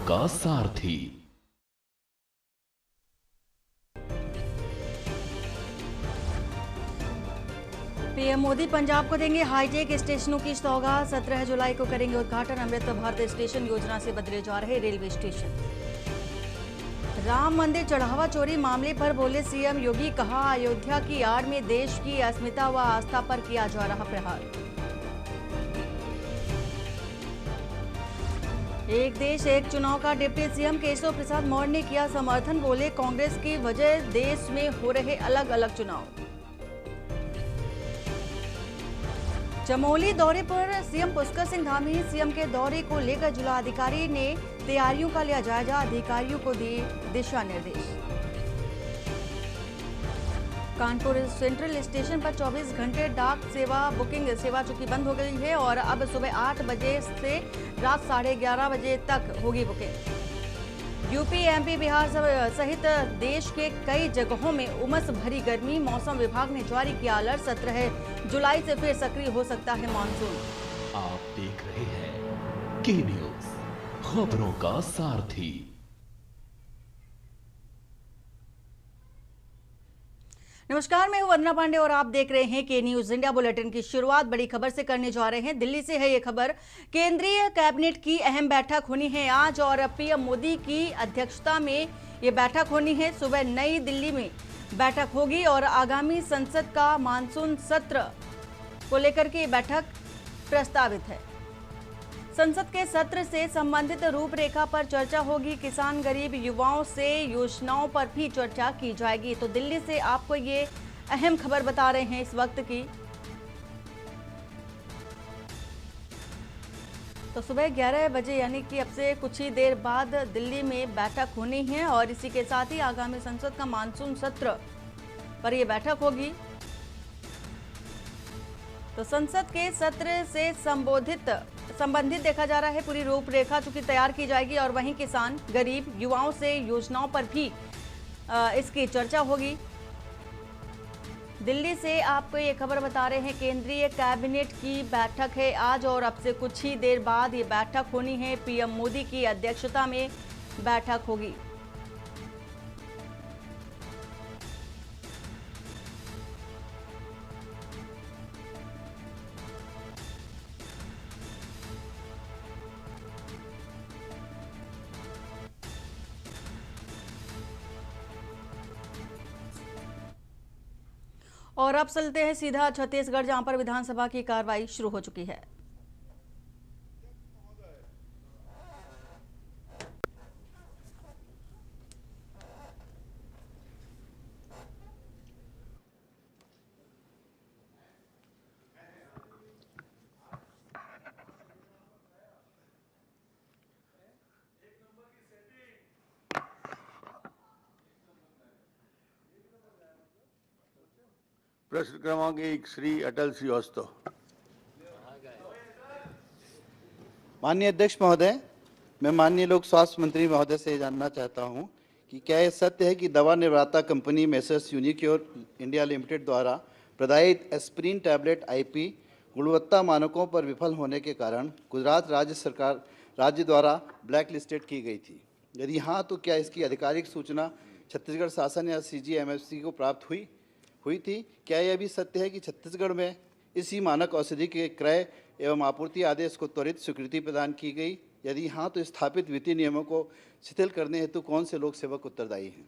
का सारथी। पीएम मोदी पंजाब को देंगे हाईटेक स्टेशनों की सौगात। 17 जुलाई को करेंगे उद्घाटन। अमृत भारत स्टेशन योजना से बदले जा रहे रेलवे स्टेशन। राम मंदिर चढ़ावा चोरी मामले पर बोले सीएम योगी, कहा अयोध्या की आड़ में देश की अस्मिता व आस्था पर किया जा रहा प्रहार। एक देश एक चुनाव का डिप्टी सीएम केशव प्रसाद मौर्य ने किया समर्थन। बोले कांग्रेस की वजह देश में हो रहे अलग अलग चुनाव। चमोली दौरे पर सीएम पुष्कर सिंह धामी। सीएम के दौरे को लेकर जिलाधिकारी ने तैयारियों का लिया जायजा। अधिकारियों को दिए दिशा निर्देश। कानपुर सेंट्रल स्टेशन पर 24 घंटे डाक सेवा बुकिंग सेवा चूंकि बंद हो गई है और अब सुबह 8 बजे से रात 11:30 बजे तक होगी बुकिंग। यूपी, एमपी, बिहार सहित देश के कई जगहों में उमस भरी गर्मी। मौसम विभाग ने जारी किया अलर्ट। 17 जुलाई से फिर सक्रिय हो सकता है मानसून। आप देख रहे हैं के न्यूज, खबरों का सारथी। नमस्कार, मैं हूं वंदना पांडे और आप देख रहे हैं के न्यूज इंडिया। बुलेटिन की शुरुआत बड़ी खबर से करने जा रहे हैं। दिल्ली से है ये खबर। केंद्रीय कैबिनेट की अहम बैठक होनी है आज और पीएम मोदी की अध्यक्षता में ये बैठक होनी है। सुबह नई दिल्ली में बैठक होगी और आगामी संसद का मानसून सत्र को लेकर के ये बैठक प्रस्तावित है। संसद के सत्र से संबंधित रूपरेखा पर चर्चा होगी। किसान, गरीब, युवाओं से योजनाओं पर भी चर्चा की जाएगी। तो दिल्ली से आपको ये अहम खबर बता रहे हैं इस वक्त की। तो सुबह 11 बजे यानी कि अब से कुछ ही देर बाद दिल्ली में बैठक होनी है और इसी के साथ ही आगामी संसद का मानसून सत्र पर यह बैठक होगी। तो संसद के सत्र से संबंधित देखा जा रहा है पूरी रूपरेखा चूंकि तैयार की जाएगी और वहीं किसान, गरीब, युवाओं से योजनाओं पर भी इसकी चर्चा होगी। दिल्ली से आपको ये खबर बता रहे हैं केंद्रीय कैबिनेट की बैठक है आज और अब से कुछ ही देर बाद ये बैठक होनी है। पीएम मोदी की अध्यक्षता में बैठक होगी। और अब चलते हैं सीधा छत्तीसगढ़, जहां पर विधानसभा की कार्रवाई शुरू हो चुकी है। प्रश्न क्रमांक 1 श्री अटल श्रीवास्तव। माननीय अध्यक्ष महोदय, मैं माननीय लोक स्वास्थ्य मंत्री महोदय से जानना चाहता हूं कि क्या यह सत्य है कि दवा निर्माता company messrs Unicure India limited द्वारा प्रदायित एस्पिरिन टैबलेट आईपी गुणवत्ता मानकों पर विफल होने के कारण गुजरात राज्य द्वारा ब्लैक लिस्टेड की गई थी? यदि हाँ, तो क्या इसकी आधिकारिक सूचना छत्तीसगढ़ शासन या CGMFC को प्राप्त हुई थी? क्या यह भी सत्य है कि छत्तीसगढ़ में इसी मानक औषधि के क्रय एवं आपूर्ति आदेश को त्वरित स्वीकृति प्रदान की गई? यदि हाँ, तो स्थापित वित्तीय नियमों को शिथिल करने हेतु कौन से लोक सेवक उत्तरदायी हैं?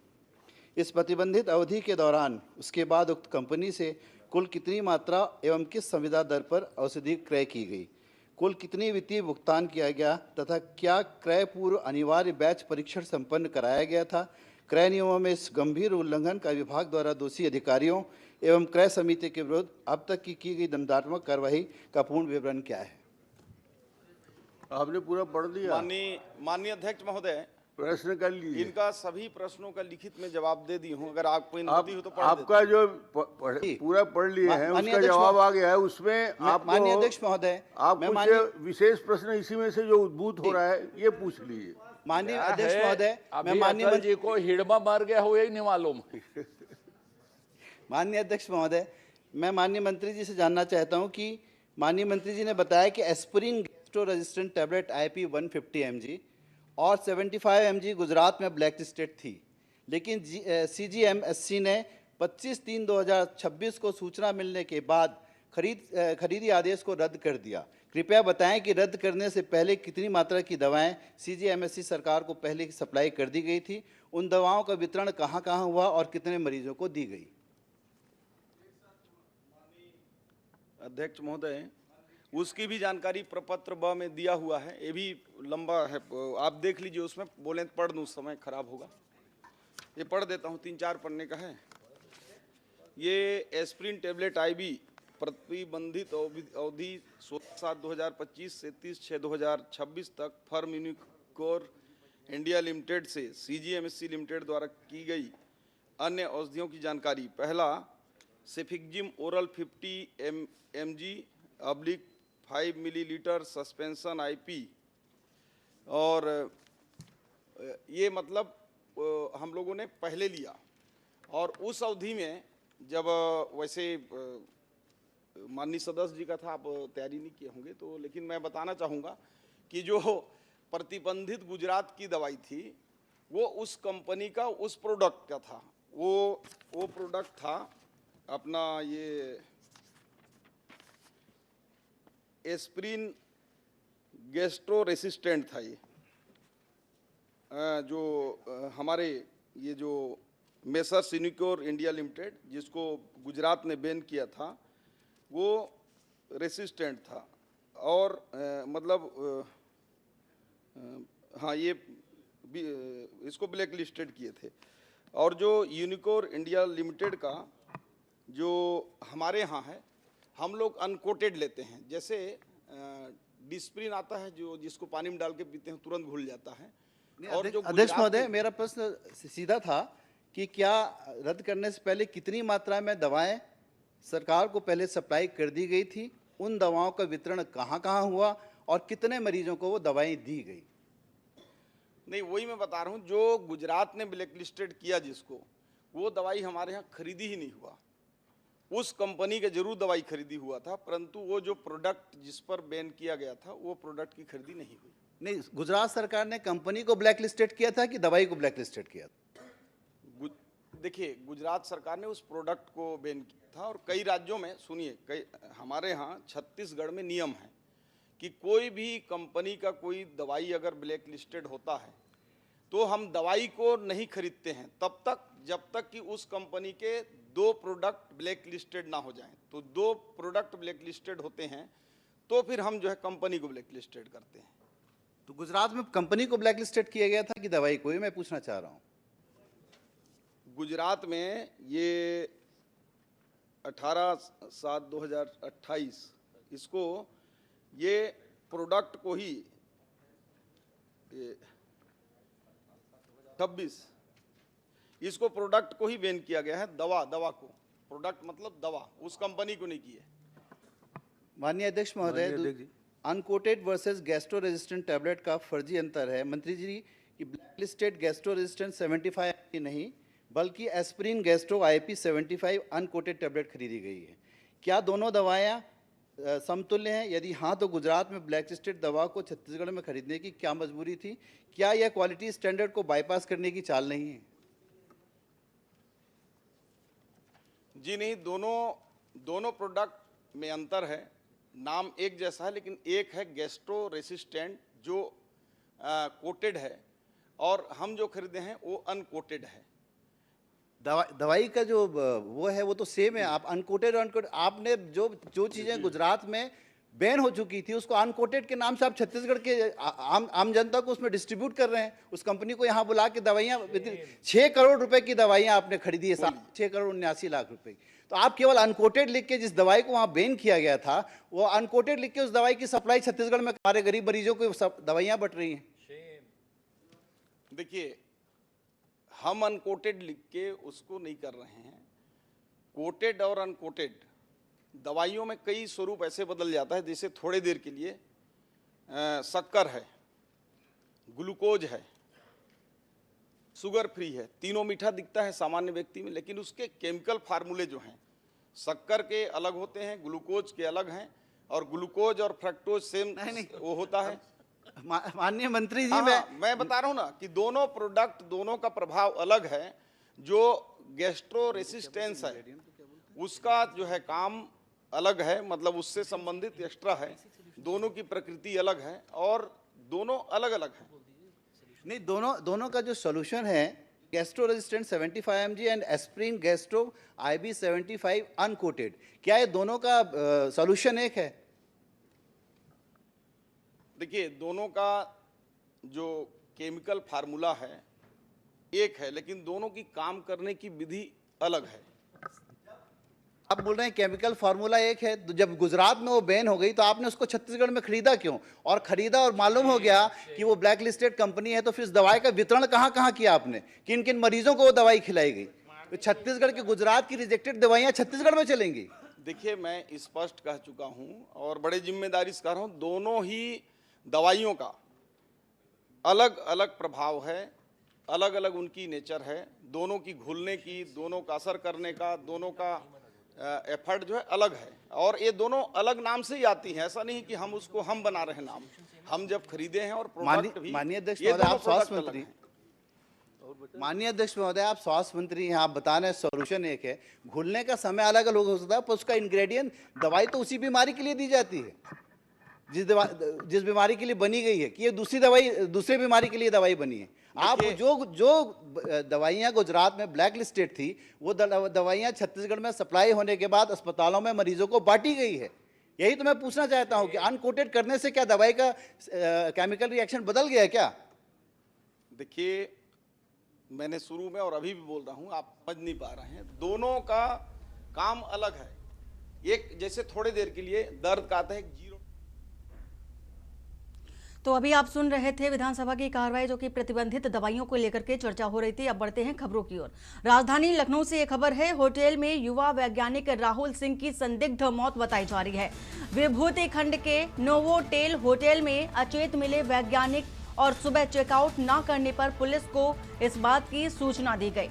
इस प्रतिबंधित अवधि के दौरान उसके बाद उक्त कंपनी से कुल कितनी मात्रा एवं किस संविदा दर पर औषधि क्रय की गई? कुल कितनी वित्तीय भुगतान किया गया तथा क्या क्रय पूर्व अनिवार्य बैच परीक्षण संपन्न कराया गया था? क्रय नियमों में इस गंभीर उल्लंघन का विभाग द्वारा दोषी अधिकारियों एवं क्रय समिति के विरुद्ध अब तक की गई दंडात्मक कार्रवाई का पूर्ण विवरण क्या है? आपने पूरा पढ़ लिया? माननीय अध्यक्ष महोदय, प्रश्न कर लीजिए। इनका सभी प्रश्नों का लिखित में जवाब दे दी हूं। अगर आपको अनुमति हो तो पढ़ आपका जो पूरा पढ़ लिए हैं उसका जवाब आ गया है। उसमें आप माननीय अध्यक्ष महोदय, आप कुछ विशेष प्रश्न इसी में से जो उद्भूत हो रहा है ये पूछ लीजिए। माननीय अध्यक्ष महोदय, मैं माननीय अटल जी को हिड़मा मार गया हो, यही नहीं मालूम। माननीय अध्यक्ष महोदय, मैं माननीय मंत्री जी से जानना चाहता हूं कि माननीय मंत्री जी ने बताया कि aspirin gastro resistant tablet IP 150 mg और 75 mg गुजरात में ब्लैक लिस्टेड थी, लेकिन CGMSC ने 25/3/2026 को सूचना मिलने के बाद खरीदी आदेश को रद्द कर दिया। कृपया बताएं कि रद्द करने से पहले कितनी मात्रा की दवाएं CGMSC सरकार को पहले की सप्लाई कर दी गई थी, उन दवाओं का वितरण कहां-कहां हुआ और कितने मरीजों को दी गई। अध्यक्ष महोदय, उसकी भी जानकारी प्रपत्र ब में दिया हुआ है, ये भी लंबा है, आप देख लीजिए, उसमें बोले तो पढ़ दूँ, समय खराब होगा, ये पढ़ देता हूँ, 3-4 पन्ने का है। ये एस्प्रिन टेबलेट IV प्रतिबंधित अवधि 16/7/2025 से 30/6/2026 तक फर्म यूनिकोर इंडिया लिमिटेड से CGMSC लिमिटेड द्वारा की गई अन्य औषधियों की जानकारी। पहला, cefixime oral 50 mg / 5 millilitre suspension IP, और ये मतलब हम लोगों ने पहले लिया, और उस अवधि में जब वैसे माननीय सदस्य जी का था, आप तैयारी नहीं किए होंगे तो, लेकिन मैं बताना चाहूँगा कि जो प्रतिबंधित गुजरात की दवाई थी वो उस कंपनी का उस प्रोडक्ट का था, वो प्रोडक्ट था अपना ये एस्प्रिन गैस्ट्रो रेसिस्टेंट था। ये जो हमारे ये जो मेसर्स यूनिकोर इंडिया लिमिटेड जिसको गुजरात ने बैन किया था, वो रेसिस्टेंट था, और हाँ, ये इसको ब्लैक लिस्टेड किए थे। और जो यूनिकोर इंडिया लिमिटेड का जो हमारे यहाँ है, हम लोग अनकोटेड लेते हैं, जैसे डिस्प्रिन आता है जो जिसको पानी में डाल के पीते हैं तुरंत घुल जाता है। और जो अध्यक्ष महोदय, मेरा प्रश्न सीधा था कि क्या रद्द करने से पहले कितनी मात्रा में दवाएं सरकार को पहले सप्लाई कर दी गई थी, उन दवाओं का वितरण कहां-कहां हुआ और कितने मरीजों को वो दवाएं दी गई? नहीं, वही मैं बता रहा हूँ, जो गुजरात ने ब्लैक लिस्टेड किया जिसको, वो दवाई हमारे यहाँ खरीदी ही नहीं हुआ। उस कंपनी का जरूर दवाई खरीदी हुआ था, परंतु वो जो प्रोडक्ट जिस पर बैन किया गया था वो प्रोडक्ट की खरीदी नहीं हुई। नहीं, गुजरात सरकार ने कंपनी को ब्लैक लिस्टेड किया था कि दवाई को ब्लैक लिस्टेड किया था? देखिए, गुजरात सरकार ने उस प्रोडक्ट को बैन किया था, और कई राज्यों में, सुनिए, कई हमारे यहाँ छत्तीसगढ़ में नियम है कि कोई भी कंपनी का कोई दवाई अगर ब्लैक लिस्टेड होता है तो हम दवाई को नहीं खरीदते हैं तब तक जब तक कि उस कंपनी के 2 प्रोडक्ट ब्लैक लिस्टेड ना हो जाएं। तो 2 प्रोडक्ट ब्लैक लिस्टेड होते हैं तो फिर हम जो है कंपनी को ब्लैक लिस्टेड करते हैं। तो गुजरात में कंपनी को ब्लैक लिस्टेड किया गया था कि दवाई को, ये मैं पूछना चाह रहा हूँ। गुजरात में ये 18/7/2028 इसको, ये प्रोडक्ट को ही 26 इसको प्रोडक्ट को ही बैन किया गया है, दवा को, प्रोडक्ट मतलब दवा, उस कंपनी को नहीं की है। माननीय अध्यक्ष महोदय, uncoated versus gastro resistant tablet का फर्जी अंतर है। मंत्री जी की ब्लैक लिस्टेड गैस्ट्रो रेजिस्टेंट 75 की नहीं बल्कि aspirin gastro IP 75 uncoated tablet खरीदी गई है। क्या दोनों दवाएं समतुल्य हैं? यदि हाँ, तो गुजरात में ब्लैक लिस्टेड दवा को छत्तीसगढ़ में खरीदने की क्या मजबूरी थी? क्या यह क्वालिटी स्टैंडर्ड को बाईपास करने की चाल नहीं है? जी नहीं, दोनों प्रोडक्ट में अंतर है। नाम एक जैसा है, लेकिन एक है गैस्ट्रो रेसिस्टेंट जो कोटेड है, और हम जो खरीदे हैं वो अनकोटेड है। दवाई का जो वो है वो तो सेम है। आप अनकोटेड आपने जो चीज़ें गुजरात में बैन हो चुकी थी उसको अनकोटेड के नाम से आप छत्तीसगढ़ के आम जनता को उसमें डिस्ट्रीब्यूट कर रहे हैं। उस कंपनी को यहाँ बुला के दवाइयाँ 6 करोड़ रुपए की दवाइयाँ आपने खरीदी है, 6 करोड़ 79 लाख रुपए की। तो आप केवल अनकोटेड लिख के जिस दवाई को वहाँ बैन किया गया था, वो अनकोटेड लिख के उस दवाई की सप्लाई छत्तीसगढ़ में हमारे गरीब मरीजों को दवाइयाँ बट रही हैं। देखिए, हम अनकोटेड लिख के उसको नहीं कर रहे हैं। कोटेड और अनकोटेड दवाइयों में कई स्वरूप ऐसे बदल जाता है, जैसे थोड़े देर के लिए शक्कर है, ग्लूकोज है, शुगर फ्री है, तीनों मीठा दिखता है सामान्य व्यक्ति में, लेकिन उसके केमिकल फार्मूले जो हैं शक्कर के अलग होते हैं, ग्लूकोज के अलग हैं, और ग्लूकोज और फ्रक्टोज सेम वो होता है। माननीय मंत्री जी, मैं बता रहा हूं ना कि दोनों प्रोडक्ट, दोनों का प्रभाव अलग है। जो गैस्ट्रो रेसिस्टेंस है उसका जो है काम अलग है, मतलब उससे संबंधित एक्स्ट्रा है। दोनों की प्रकृति अलग है और दोनों अलग अलग है। नहीं, दोनों का जो सॉल्यूशन है, gastro resistant 75 mg and aspirin gastro IB 75 uncoated, क्या ये दोनों का सॉल्यूशन एक है? देखिए, दोनों का जो केमिकल फार्मूला है एक है, लेकिन दोनों की काम करने की विधि अलग है। आप बोल रहे हैं केमिकल फार्मूला एक है, तो जब गुजरात में वो बैन हो गई तो आपने उसको छत्तीसगढ़ में खरीदा क्यों? और खरीदा और मालूम हो गया कि वो ब्लैक लिस्टेड कंपनी है, तो फिर इस दवाई का वितरण कहाँ कहाँ किया आपने? किन किन मरीजों को वो दवाई खिलाई गई? तो छत्तीसगढ़ के, गुजरात की रिजेक्टेड दवाइयाँ छत्तीसगढ़ में चलेंगी? देखिए, मैं स्पष्ट कह चुका हूं और बड़े जिम्मेदारी से कह रहा हूं, दोनों ही दवाइयों का अलग अलग प्रभाव है, अलग अलग उनकी नेचर है। दोनों की घुलने की, दोनों का असर करने का, दोनों का एफर्ट जो है अलग है। और ये दोनों अलग नाम से ही आती हैं, ऐसा नहीं कि हम उसको हम बना रहे हैं नाम। हम जब खरीदे हैं और प्रोडक्ट भी, माननीय अध्यक्ष ये महोदय, दोनों आप स्वास्थ्य प्रोडक्ट अलग मंत्री, हैं। माननीय अध्यक्ष महोदय, आप स्वास्थ्य मंत्री हैं, आप बता रहे हैं सॉल्यूशन एक है, घुलने का समय अलग अलग हो सकता है, पर उसका इंग्रेडिएंट, दवाई तो उसी बीमारी के लिए दी जाती है जिस बीमारी के लिए बनी गई है, कि ये दूसरी दवाई दूसरे बीमारी के लिए दवाई बनी है। आप जो दवाइयाँ गुजरात में ब्लैक लिस्टेड थी, वो दवाइयाँ छत्तीसगढ़ में सप्लाई होने के बाद अस्पतालों में मरीजों को बांटी गई है। यही तो मैं पूछना चाहता हूँ कि अनकोटेड करने से क्या दवाई का केमिकल रिएक्शन बदल गया क्या? देखिए, मैंने शुरू में और अभी भी बोल रहा हूँ, आप समझ नहीं पा रहे हैं। दोनों का काम अलग है। एक जैसे थोड़ी देर के लिए दर्द का आता है, जीरो। तो अभी आप सुन रहे थे विधानसभा की कार्रवाई, जो कि प्रतिबंधित दवाइयों को लेकर के चर्चा हो रही थी। अब बढ़ते हैं खबरों की ओर। राजधानी लखनऊ से ये खबर है, होटल में युवा वैज्ञानिक राहुल सिंह की संदिग्ध मौत बताई जा रही है। विभूति खंड के नोवोटेल होटल में अचेत मिले वैज्ञानिक और सुबह चेकआउट न करने पर पुलिस को इस बात की सूचना दी गई।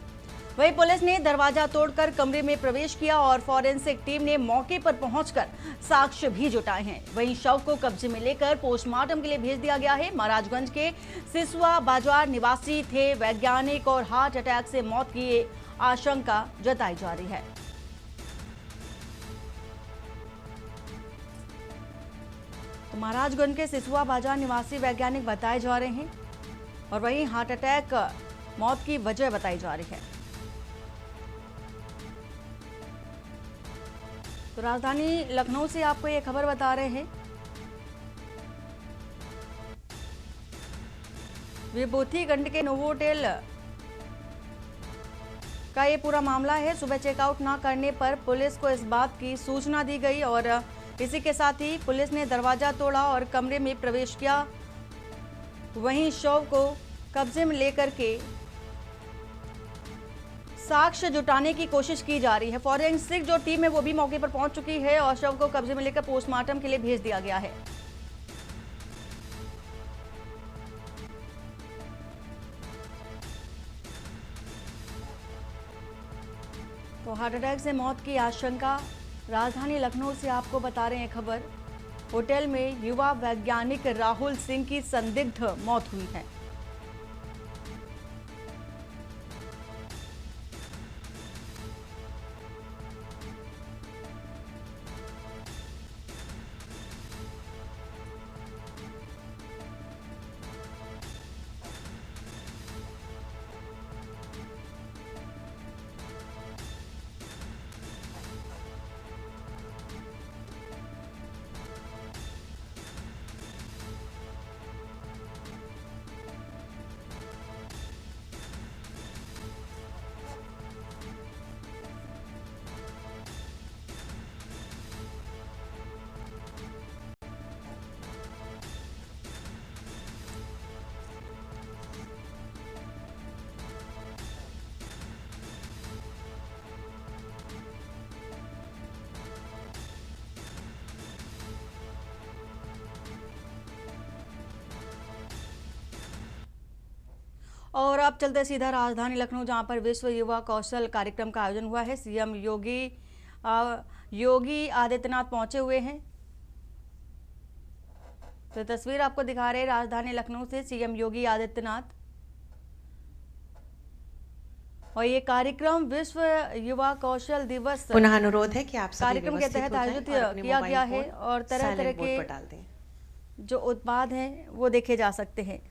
वहीं पुलिस ने दरवाजा तोड़कर कमरे में प्रवेश किया और फॉरेंसिक टीम ने मौके पर पहुंचकर साक्ष्य भी जुटाए हैं। वहीं शव को कब्जे में लेकर पोस्टमार्टम के लिए भेज दिया गया है। महाराजगंज के सिसवा बाजार निवासी थे वैज्ञानिक और हार्ट अटैक से मौत की आशंका जताई जा रही है। तो महाराजगंज के सिसवा बाजार निवासी वैज्ञानिक बताए जा रहे हैं और वहीं हार्ट अटैक मौत की वजह बताई जा रही है। तो राजधानी लखनऊ से आपको ये खबर बता रहे हैं। विभूति खंड के नोवोटेल का ये पूरा मामला है। सुबह चेकआउट ना करने पर पुलिस को इस बात की सूचना दी गई और इसी के साथ ही पुलिस ने दरवाजा तोड़ा और कमरे में प्रवेश किया। वहीं शव को कब्जे में लेकर के साक्ष्य जुटाने की कोशिश की जा रही है। फॉरेंसिक जो टीम है वो भी मौके पर पहुंच चुकी है और शव को कब्जे में लेकर पोस्टमार्टम के लिए भेज दिया गया है। तो हार्ट अटैक से मौत की आशंका, राजधानी लखनऊ से आपको बता रहे हैं खबर। होटल में युवा वैज्ञानिक राहुल सिंह की संदिग्ध मौत हुई है। और अब चलते सीधा राजधानी लखनऊ, जहां पर विश्व युवा कौशल कार्यक्रम का आयोजन हुआ है। सीएम योगी आदित्यनाथ पहुंचे हुए हैं तो तस्वीर आपको दिखा रहे हैं राजधानी लखनऊ से सीएम योगी आदित्यनाथ। और ये कार्यक्रम विश्व युवा कौशल दिवस पुनः अनुरोध है कि आप सभी कार्यक्रम के तहत आयोजित किया गया है और तरह तरह के जो उत्पाद हैं वो देखे जा सकते हैं।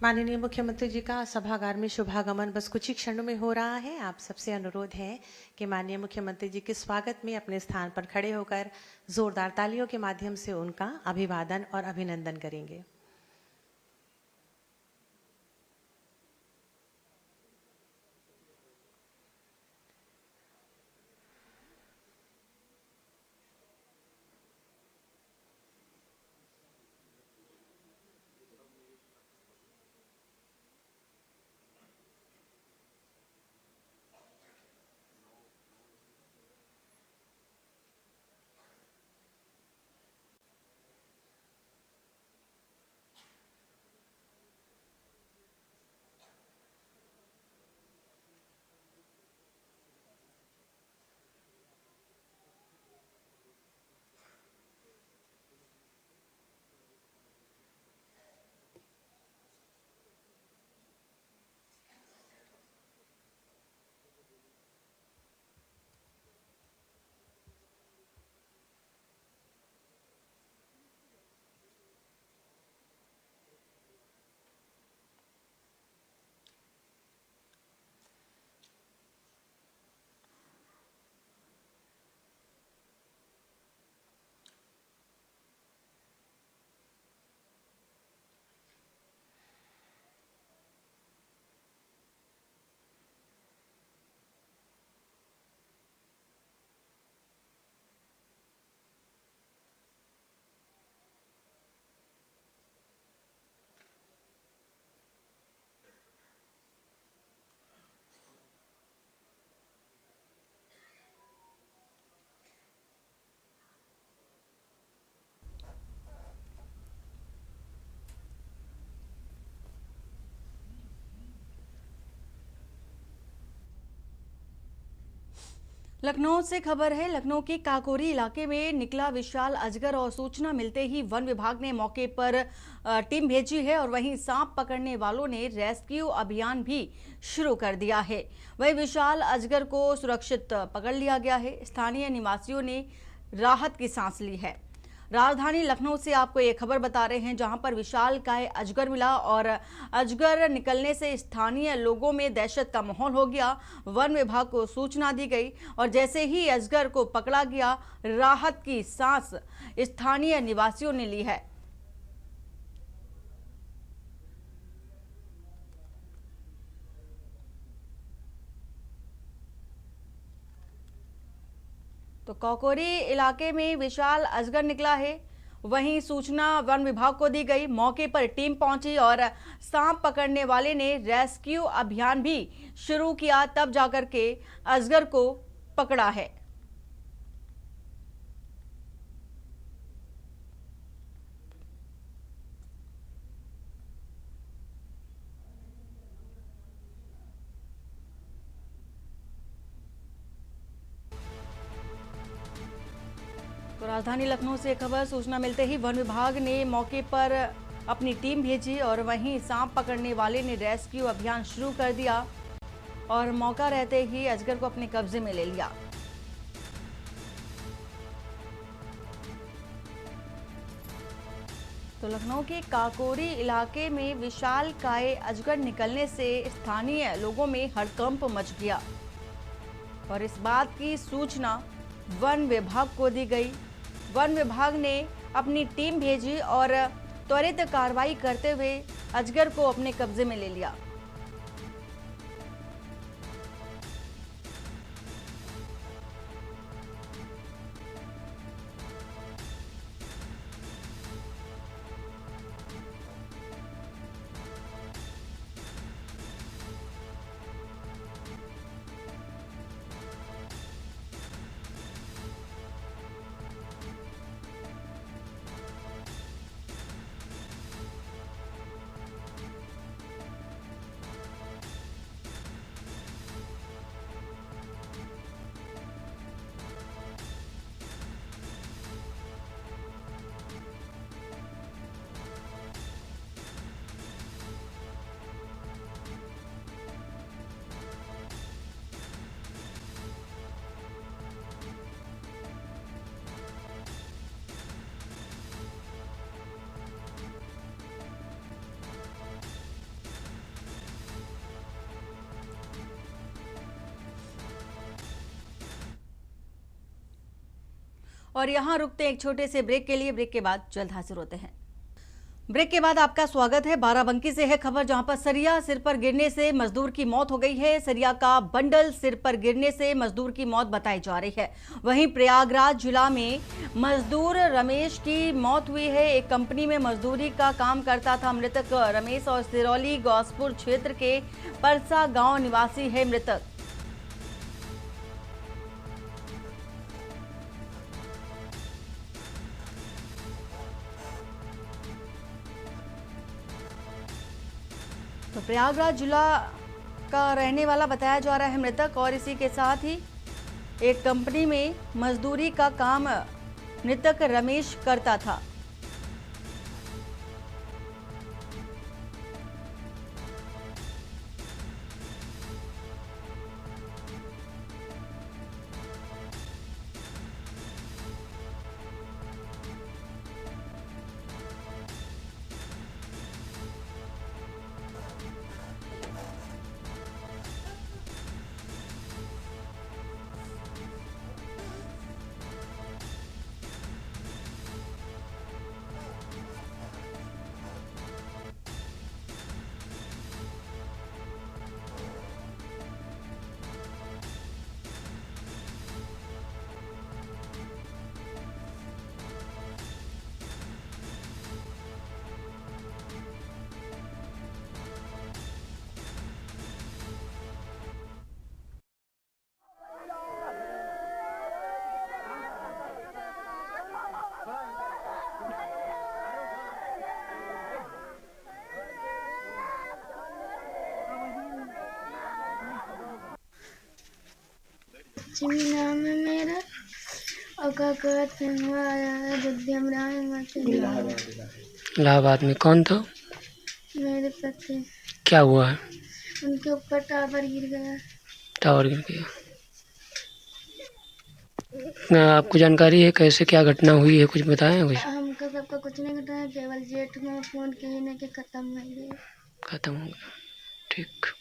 माननीय मुख्यमंत्री जी का सभागार में शुभागमन बस कुछ ही क्षणों में हो रहा है। आप सबसे अनुरोध है कि माननीय मुख्यमंत्री जी के स्वागत में अपने स्थान पर खड़े होकर जोरदार तालियों के माध्यम से उनका अभिवादन और अभिनंदन करेंगे। लखनऊ से खबर है। लखनऊ के काकोरी इलाके में निकला विशाल अजगर और सूचना मिलते ही वन विभाग ने मौके पर टीम भेजी है और वहीं सांप पकड़ने वालों ने रेस्क्यू अभियान भी शुरू कर दिया है। वहीं विशाल अजगर को सुरक्षित पकड़ लिया गया है। स्थानीय निवासियों ने राहत की सांस ली है। राजधानी लखनऊ से आपको ये खबर बता रहे हैं, जहां पर विशालकाय अजगर मिला और अजगर निकलने से स्थानीय लोगों में दहशत का माहौल हो गया। वन विभाग को सूचना दी गई और जैसे ही अजगर को पकड़ा गया, राहत की सांस स्थानीय निवासियों ने ली है। तो कौकोरी इलाके में विशाल अजगर निकला है। वहीं सूचना वन विभाग को दी गई, मौके पर टीम पहुंची और सांप पकड़ने वाले ने रेस्क्यू अभियान भी शुरू किया, तब जाकर के अजगर को पकड़ा है। तो राजधानी लखनऊ से खबर सूचना मिलते ही वन विभाग ने मौके पर अपनी टीम भेजी और वहीं सांप पकड़ने वाले ने रेस्क्यू अभियान शुरू कर दिया और मौका रहते ही अजगर को अपने कब्जे में ले लिया। तो लखनऊ के काकोरी इलाके में विशालकाय अजगर निकलने से स्थानीय लोगों में हड़कंप मच गया और इस बात की सूचना वन विभाग को दी गई। वन विभाग ने अपनी टीम भेजी और त्वरित कार्रवाई करते हुए अजगर को अपने कब्जे में ले लिया। और यहाँ रुकते हैं एक छोटे से ब्रेक के लिए। ब्रेक के बाद जल्द हाजिर होते हैं। ब्रेक के बाद आपका स्वागत है। बाराबंकी से है खबर, जहां पर सरिया सिर पर गिरने से मजदूर की मौत हो गई है। सरिया का बंडल सिर पर गिरने से मजदूर की मौत बताई जा रही है। वहीं प्रयागराज जिला में मजदूर रमेश की मौत हुई है। एक कंपनी में मजदूरी का काम करता था मृतक रमेश और सिरौली गौसपुर क्षेत्र के परसा गांव निवासी है मृतक। तो प्रयागराज जिला का रहने वाला बताया जा रहा है मृतक और इसी के साथ ही एक कंपनी में मजदूरी का काम मृतक रमेश करता था। नाम है मेरा और काकत इलाहाबाद में कौन था? मेरे पति। क्या हुआ है? उनके ऊपर टावर गिर गया। टावर गिर गया। आपको जानकारी है कैसे क्या घटना हुई है, कुछ बताएं कुछ? हमको सबका कुछ नहीं घटा है, केवल जेठ में फोन किए ने के खत्म हो गए। खत्म हो गया, ठीक।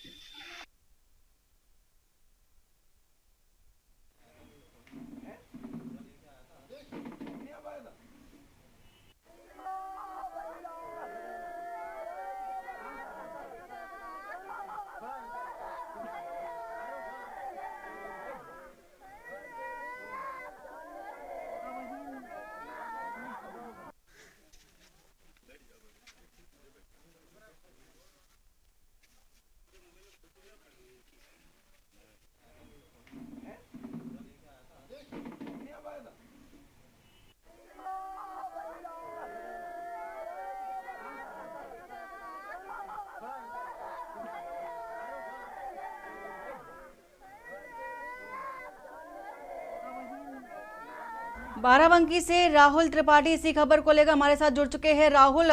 बाराबंकी से राहुल त्रिपाठी इसी खबर को लेकर हमारे साथ जुड़ चुके हैं। राहुल,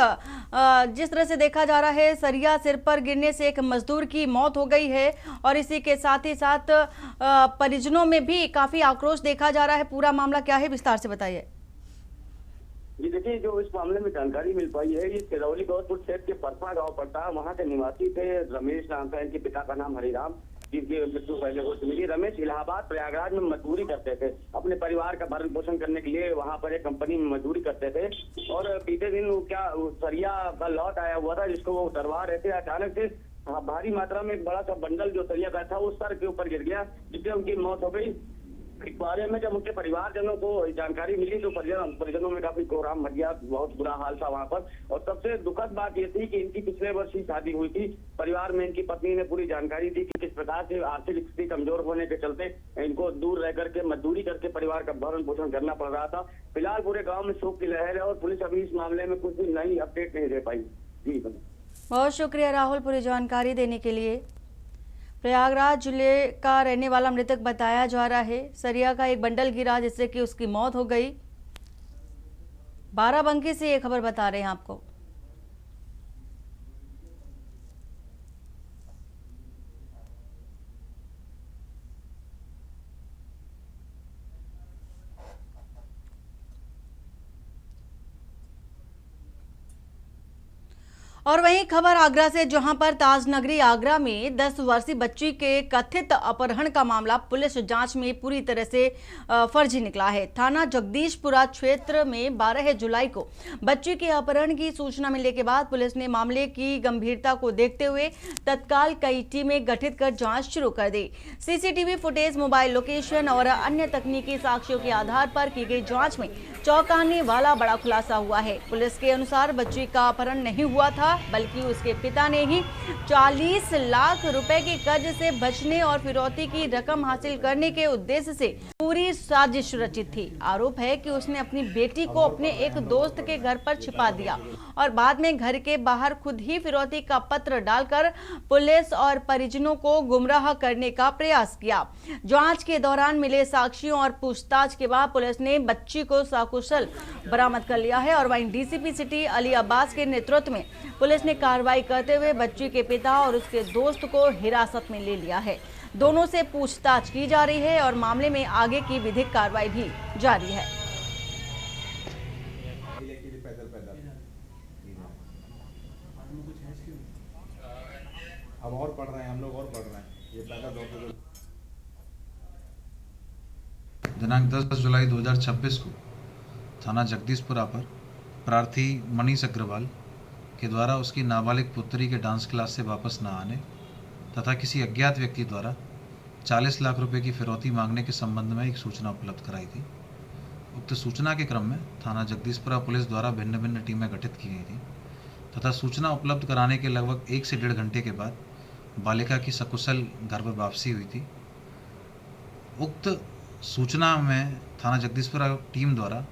जिस तरह से देखा जा रहा है, सरिया सिर पर गिरने से एक मजदूर की मौत हो गई है और इसी के साथ ही साथ परिजनों में भी काफी आक्रोश देखा जा रहा है। पूरा मामला क्या है, विस्तार से बताइए। जी देखिए, जो इस मामले में जानकारी मिल पाई है, ये सिरौली गौरपुर क्षेत्र के परसा गांव पड़ता है। वहां के निवासी थे रमेश नाम का, इनके पिता का नाम हरिराम, जिनकी मृत्यु पहले हो चुकी थी। रमेश इलाहाबाद प्रयागराज में मजदूरी करते थे, अपने परिवार का भरण पोषण करने के लिए वहां पर एक कंपनी में मजदूरी करते थे। और बीते दिन सरिया का लॉट आया हुआ था, जिसको वो उतरवा रहे थे। अचानक से भारी मात्रा में एक बड़ा सा बंडल जो सरिया का था, वो सर के ऊपर गिर गया, जिससे उनकी मौत हो गई। इस बारे में जब उनके परिवारजनों को जानकारी मिली तो परिजनों में काफी कोहराम मच गया, बहुत बुरा हाल था वहां पर। और सबसे दुखद बात ये थी कि इनकी पिछले वर्ष ही शादी हुई थी। परिवार में इनकी पत्नी ने पूरी जानकारी दी कि किस प्रकार से आर्थिक स्थिति कमजोर होने के चलते इनको दूर रह करके मजदूरी करके परिवार का भरण पोषण करना पड़ रहा था। फिलहाल पूरे गाँव में शोक की लहर है और पुलिस अभी इस मामले में कुछ भी नई अपडेट नहीं दे पाई। जी बहुत शुक्रिया राहुल पूरी जानकारी देने के लिए। प्रयागराज जिले का रहने वाला मृतक बताया जा रहा है। सरिया का एक बंडल गिरा जिससे कि उसकी मौत हो गई। बाराबंकी से ये खबर बता रहे हैं आपको। और वहीं खबर आगरा से, जहां पर ताजनगरी आगरा में 10 वर्षीय बच्ची के कथित अपहरण का मामला पुलिस जांच में पूरी तरह से फर्जी निकला है। थाना जगदीशपुरा क्षेत्र में 12 जुलाई को बच्ची के अपहरण की सूचना मिलने के बाद पुलिस ने मामले की गंभीरता को देखते हुए तत्काल कई टीमें गठित कर जांच शुरू कर दी। सीसीटीवी फुटेज, मोबाइल लोकेशन और अन्य तकनीकी साक्ष्यों के आधार पर की गई जांच में चौंकाने वाला बड़ा खुलासा हुआ है। पुलिस के अनुसार बच्ची का अपहरण नहीं हुआ था, बल्कि उसके पिता ने ही 40 लाख रुपए के कर्ज से बचने और फिरौती की रकम हासिल करने के उद्देश्य से पूरी साजिश रचित थी। आरोप है कि उसने अपनी बेटी को अपने एक दोस्त के घर पर छिपा दिया और बाद में घर के बाहर खुद ही फिरौती का पत्र डालकर पुलिस और परिजनों को गुमराह करने का प्रयास किया। जांच के दौरान मिले साक्ष्यों और पूछताछ के बाद पुलिस ने बच्ची को सकुशल बरामद कर लिया है। और वहीं डीसीपी सिटी अली अब्बास के नेतृत्व में पुलिस ने कार्रवाई करते हुए बच्ची के पिता और उसके दोस्त को हिरासत में ले लिया है। दोनों से पूछताछ की जा रही है और मामले में आगे की विधिक कार्रवाई भी जारी है। अब और पढ़ रहे हैं हम लोग, और पढ़ रहे हैं ये पैदल। दिनांक 10 जुलाई 2026 को थाना जगदीशपुरा पर प्रार्थी मनीष अग्रवाल के द्वारा उसकी नाबालिग पुत्री के डांस क्लास से वापस न आने तथा किसी अज्ञात व्यक्ति द्वारा 40 लाख रुपए की फिरौती मांगने के संबंध में एक सूचना उपलब्ध कराई थी। उक्त सूचना के क्रम में थाना जगदीशपुरा पुलिस द्वारा भिन्न भिन्न टीमें गठित की गई थी तथा सूचना उपलब्ध कराने के लगभग 1 से 1.5 घंटे के बाद बालिका की सकुशल घर पर वापसी हुई थी। उक्त सूचना में थाना जगदीशपुरा टीम द्वारा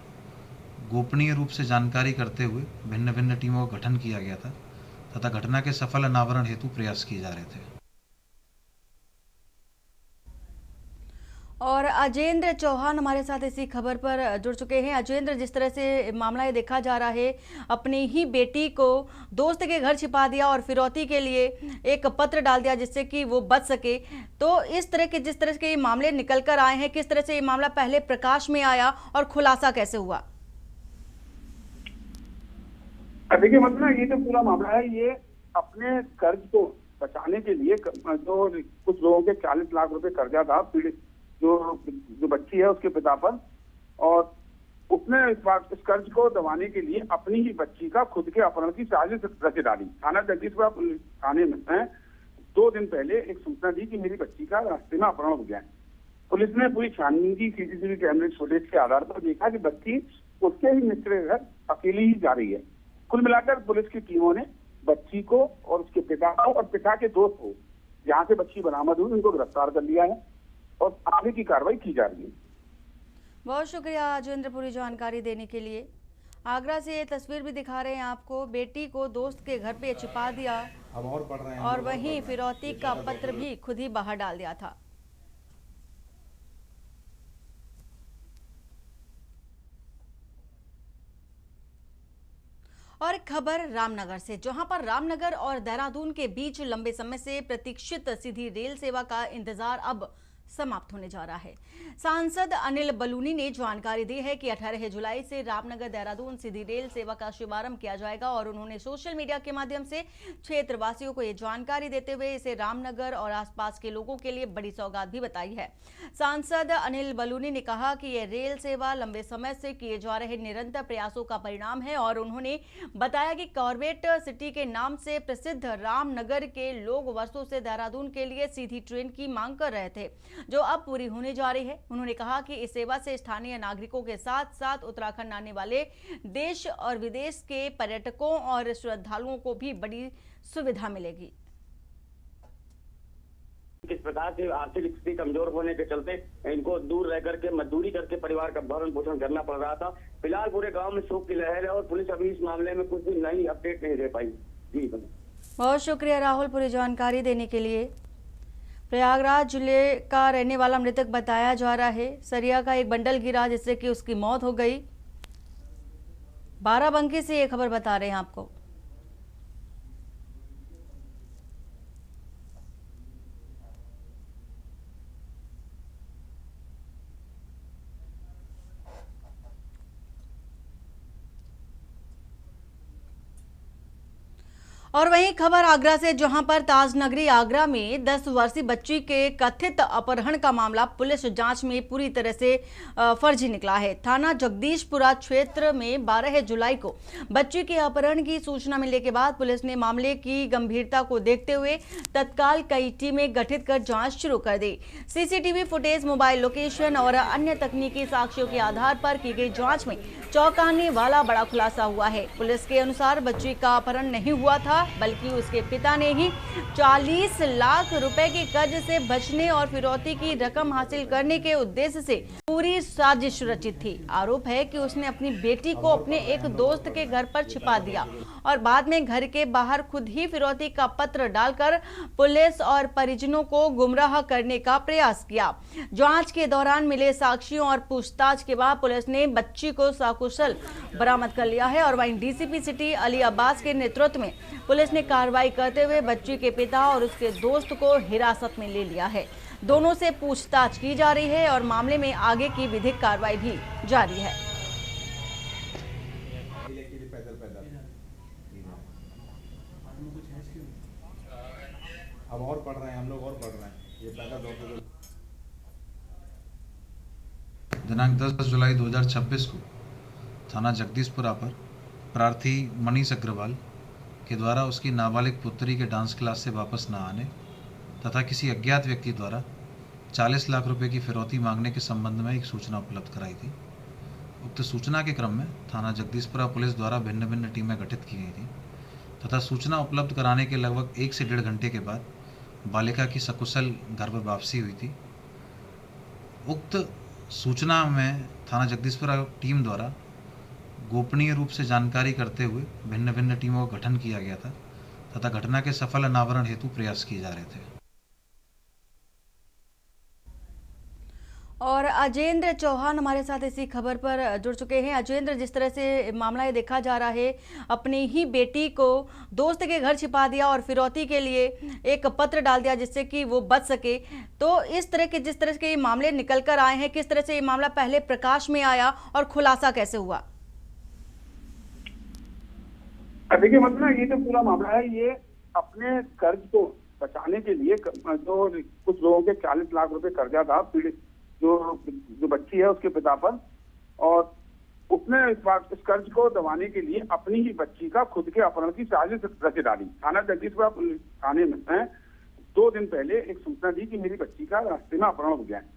गोपनीय रूप से जानकारी करते हुए भिन्न भिन्न टीमों का गठन किया गया था तथा घटना के सफल अनावरण हेतु प्रयास किए जा रहे थे। और अजेंद्र चौहान हमारे साथ इसी खबर पर जुड़ चुके हैं। अजेंद्र, जिस तरह से मामला ये देखा जा रहा है, अपनी ही बेटी को दोस्त के घर छिपा दिया और फिरौती के लिए एक पत्र डाल दिया जिससे कि वो बच सके, तो इस तरह के जिस तरह के ये मामले निकल कर आए हैं, किस तरह से ये मामला पहले प्रकाश में आया और खुलासा कैसे हुआ? देखिए मतलब ये जो पूरा मामला है, ये अपने कर्ज को बचाने के लिए जो कुछ लोगों के 40 लाख रुपए कर्जा था पीड़ित जो बच्ची है उसके पिता पर, और उसने इस कर्ज को दबाने के लिए अपनी ही बच्ची का खुद के अपहरण की साजिश रच डाली। थाना जगदीशपुरा पुलिस थाने में 2 दिन पहले एक सूचना दी कि मेरी बच्ची का रास्ते में अपहरण हो गया है। पुलिस ने पूरी छानबीन की, सीसीटीवी कैमरे फुटेज के आधार पर देखा कि बच्ची उसके ही मित्र के घर अकेली ही जा रही है। कुल मिलाकर पुलिस की टीमों ने बच्ची को और उसके पिता को और पिता के दोस्त को, जहाँ से बच्ची बरामद हुई, उनको गिरफ्तार कर लिया है और आगे की कार्रवाई की जा रही है। बहुत शुक्रिया अजेंद्र, पूरी जानकारी देने के लिए। आगरा से ये तस्वीर भी दिखा रहे हैं आपको, बेटी को दोस्त के घर पे छिपा दिया अब और पढ़ रहे हैं और वहीं फिरौती का पत्र भी खुद ही बाहर डाल दिया था। और खबर रामनगर से, जहां पर रामनगर और देहरादून के बीच लंबे समय से प्रतीक्षित सीधी रेल सेवा का इंतजार अब समाप्त होने जा रहा है। सांसद अनिल बलूनी ने जानकारी दी है कि 18 जुलाई से रामनगर देहरादून सीधी रेल सेवा का शुभारंभ किया जाएगा और उन्होंने सोशल मीडिया के माध्यम से क्षेत्रवासियों को ये जानकारी देते हुए इसे रामनगर और आसपास के लोगों के लिए बड़ी सौगात भी बताई है। सांसद अनिल बलूनी ने कहा कि यह रेल सेवा लंबे समय से किए जा रहे निरंतर प्रयासों का परिणाम है और उन्होंने बताया कि कॉर्बेट सिटी के नाम से प्रसिद्ध रामनगर के लोग वर्षों से देहरादून के लिए सीधी ट्रेन की मांग कर रहे थे, जो अब पूरी होने जा रही है। उन्होंने कहा कि इस सेवा से स्थानीय नागरिकों के साथ साथ उत्तराखंड आने वाले देश और विदेश के पर्यटकों और श्रद्धालुओं को भी बड़ी सुविधा मिलेगी। किस प्रकार से आर्थिक स्थिति कमजोर होने के चलते इनको दूर रह करके मजदूरी करके परिवार का भरण पोषण करना पड़ रहा था। फिलहाल पूरे गांव में शोक की लहर है और पुलिस अभी इस मामले में कुछ भी नई अपडेट नहीं दे पाई। जी बहुत शुक्रिया राहुल, पूरी जानकारी देने के लिए। प्रयागराज जिले का रहने वाला मृतक बताया जा रहा है। सरिया का एक बंडल गिरा जिससे कि उसकी मौत हो गई। बाराबंकी से ये खबर बता रहे हैं आपको। और वहीं खबर आगरा से, जहां पर ताजनगरी आगरा में 10 वर्षीय बच्ची के कथित अपहरण का मामला पुलिस जांच में पूरी तरह से फर्जी निकला है। थाना जगदीशपुरा क्षेत्र में 12 जुलाई को बच्ची के अपहरण की सूचना मिलने के बाद पुलिस ने मामले की गंभीरता को देखते हुए तत्काल कई टीमें गठित कर जांच शुरू कर दी। सीसीटीवी फुटेज, मोबाइल लोकेशन और अन्य तकनीकी साक्ष्यों के आधार पर की गई जांच में चौंकाने वाला बड़ा खुलासा हुआ है। पुलिस के अनुसार बच्ची का अपहरण नहीं हुआ था, बल्कि उसके पिता ने ही 40 लाख रुपए के कर्ज से बचने और फिरौती की रकम हासिल करने के उद्देश्य से पूरी साजिश रचित थी। आरोप है कि उसने अपनी बेटी को अपने एक दोस्त के घर पर छिपा दिया और बाद में घर के बाहर खुद ही फिरौती का पत्र डालकर पुलिस और परिजनों को गुमराह करने का प्रयास किया। जांच के दौरान मिले साक्ष्यों और पूछताछ के बाद पुलिस ने बच्ची को सकुशल बरामद कर लिया है और वहीं डीसीपी सिटी अली अब्बास के नेतृत्व में पुलिस ने कार्रवाई करते हुए बच्ची के पिता और उसके दोस्त को हिरासत में ले लिया है। दोनों से पूछताछ की जा रही है और मामले में आगे की विधिक कार्रवाई भी जारी है। अब और पढ़ रहे हैं हम लोग और पढ़ रहे हैं ये पैदल। दिनांक 10 जुलाई 2026 को थाना जगदीशपुरा पर प्रार्थी मनीष अग्रवाल के द्वारा उसकी नाबालिग पुत्री के डांस क्लास से वापस न आने तथा किसी अज्ञात व्यक्ति द्वारा 40 लाख रुपए की फिरौती मांगने के संबंध में एक सूचना उपलब्ध कराई थी। उक्त सूचना के क्रम में थाना जगदीशपुरा पुलिस द्वारा भिन्न भिन्न टीमें गठित की गई थी तथा सूचना उपलब्ध कराने के लगभग 1 से 1.5 घंटे के बाद बालिका की सकुशल घर पर वापसी हुई थी। उक्त सूचना में थाना जगदीशपुरा टीम द्वारा गोपनीय रूप से जानकारी करते हुए भिन्न भिन्न टीमों का गठन किया गया था तथा घटना के सफल अनावरण हेतु प्रयास किए जा रहे थे। और अजेंद्र चौहान हमारे साथ इसी खबर पर जुड़ चुके हैं। अजेंद्र, जिस तरह से मामला ये देखा जा रहा है, अपनी ही बेटी को दोस्त के घर छिपा दिया और फिरौती के लिए एक पत्र डाल दिया जिससे कि वो बच सके, तो इस तरह के जिस तरह के ये मामले निकल कर आए हैं, किस तरह से ये मामला पहले प्रकाश में आया और खुलासा कैसे हुआ? देखिए मतलब ये जो पूरा मामला है, ये अपने कर्ज को बचाने के लिए जो कुछ लोगों के 40 लाख रुपए कर्जा था पीड़ित जो बच्ची है उसके पिता पर, और उसने इस कर्ज को दबाने के लिए अपनी ही बच्ची का खुद के अपहरण की साजिश रच डाली। थाना जगदीशपुर थाने में 2 दिन पहले एक सूचना दी कि मेरी बच्ची का रास्ते में अपहरण हो गया है।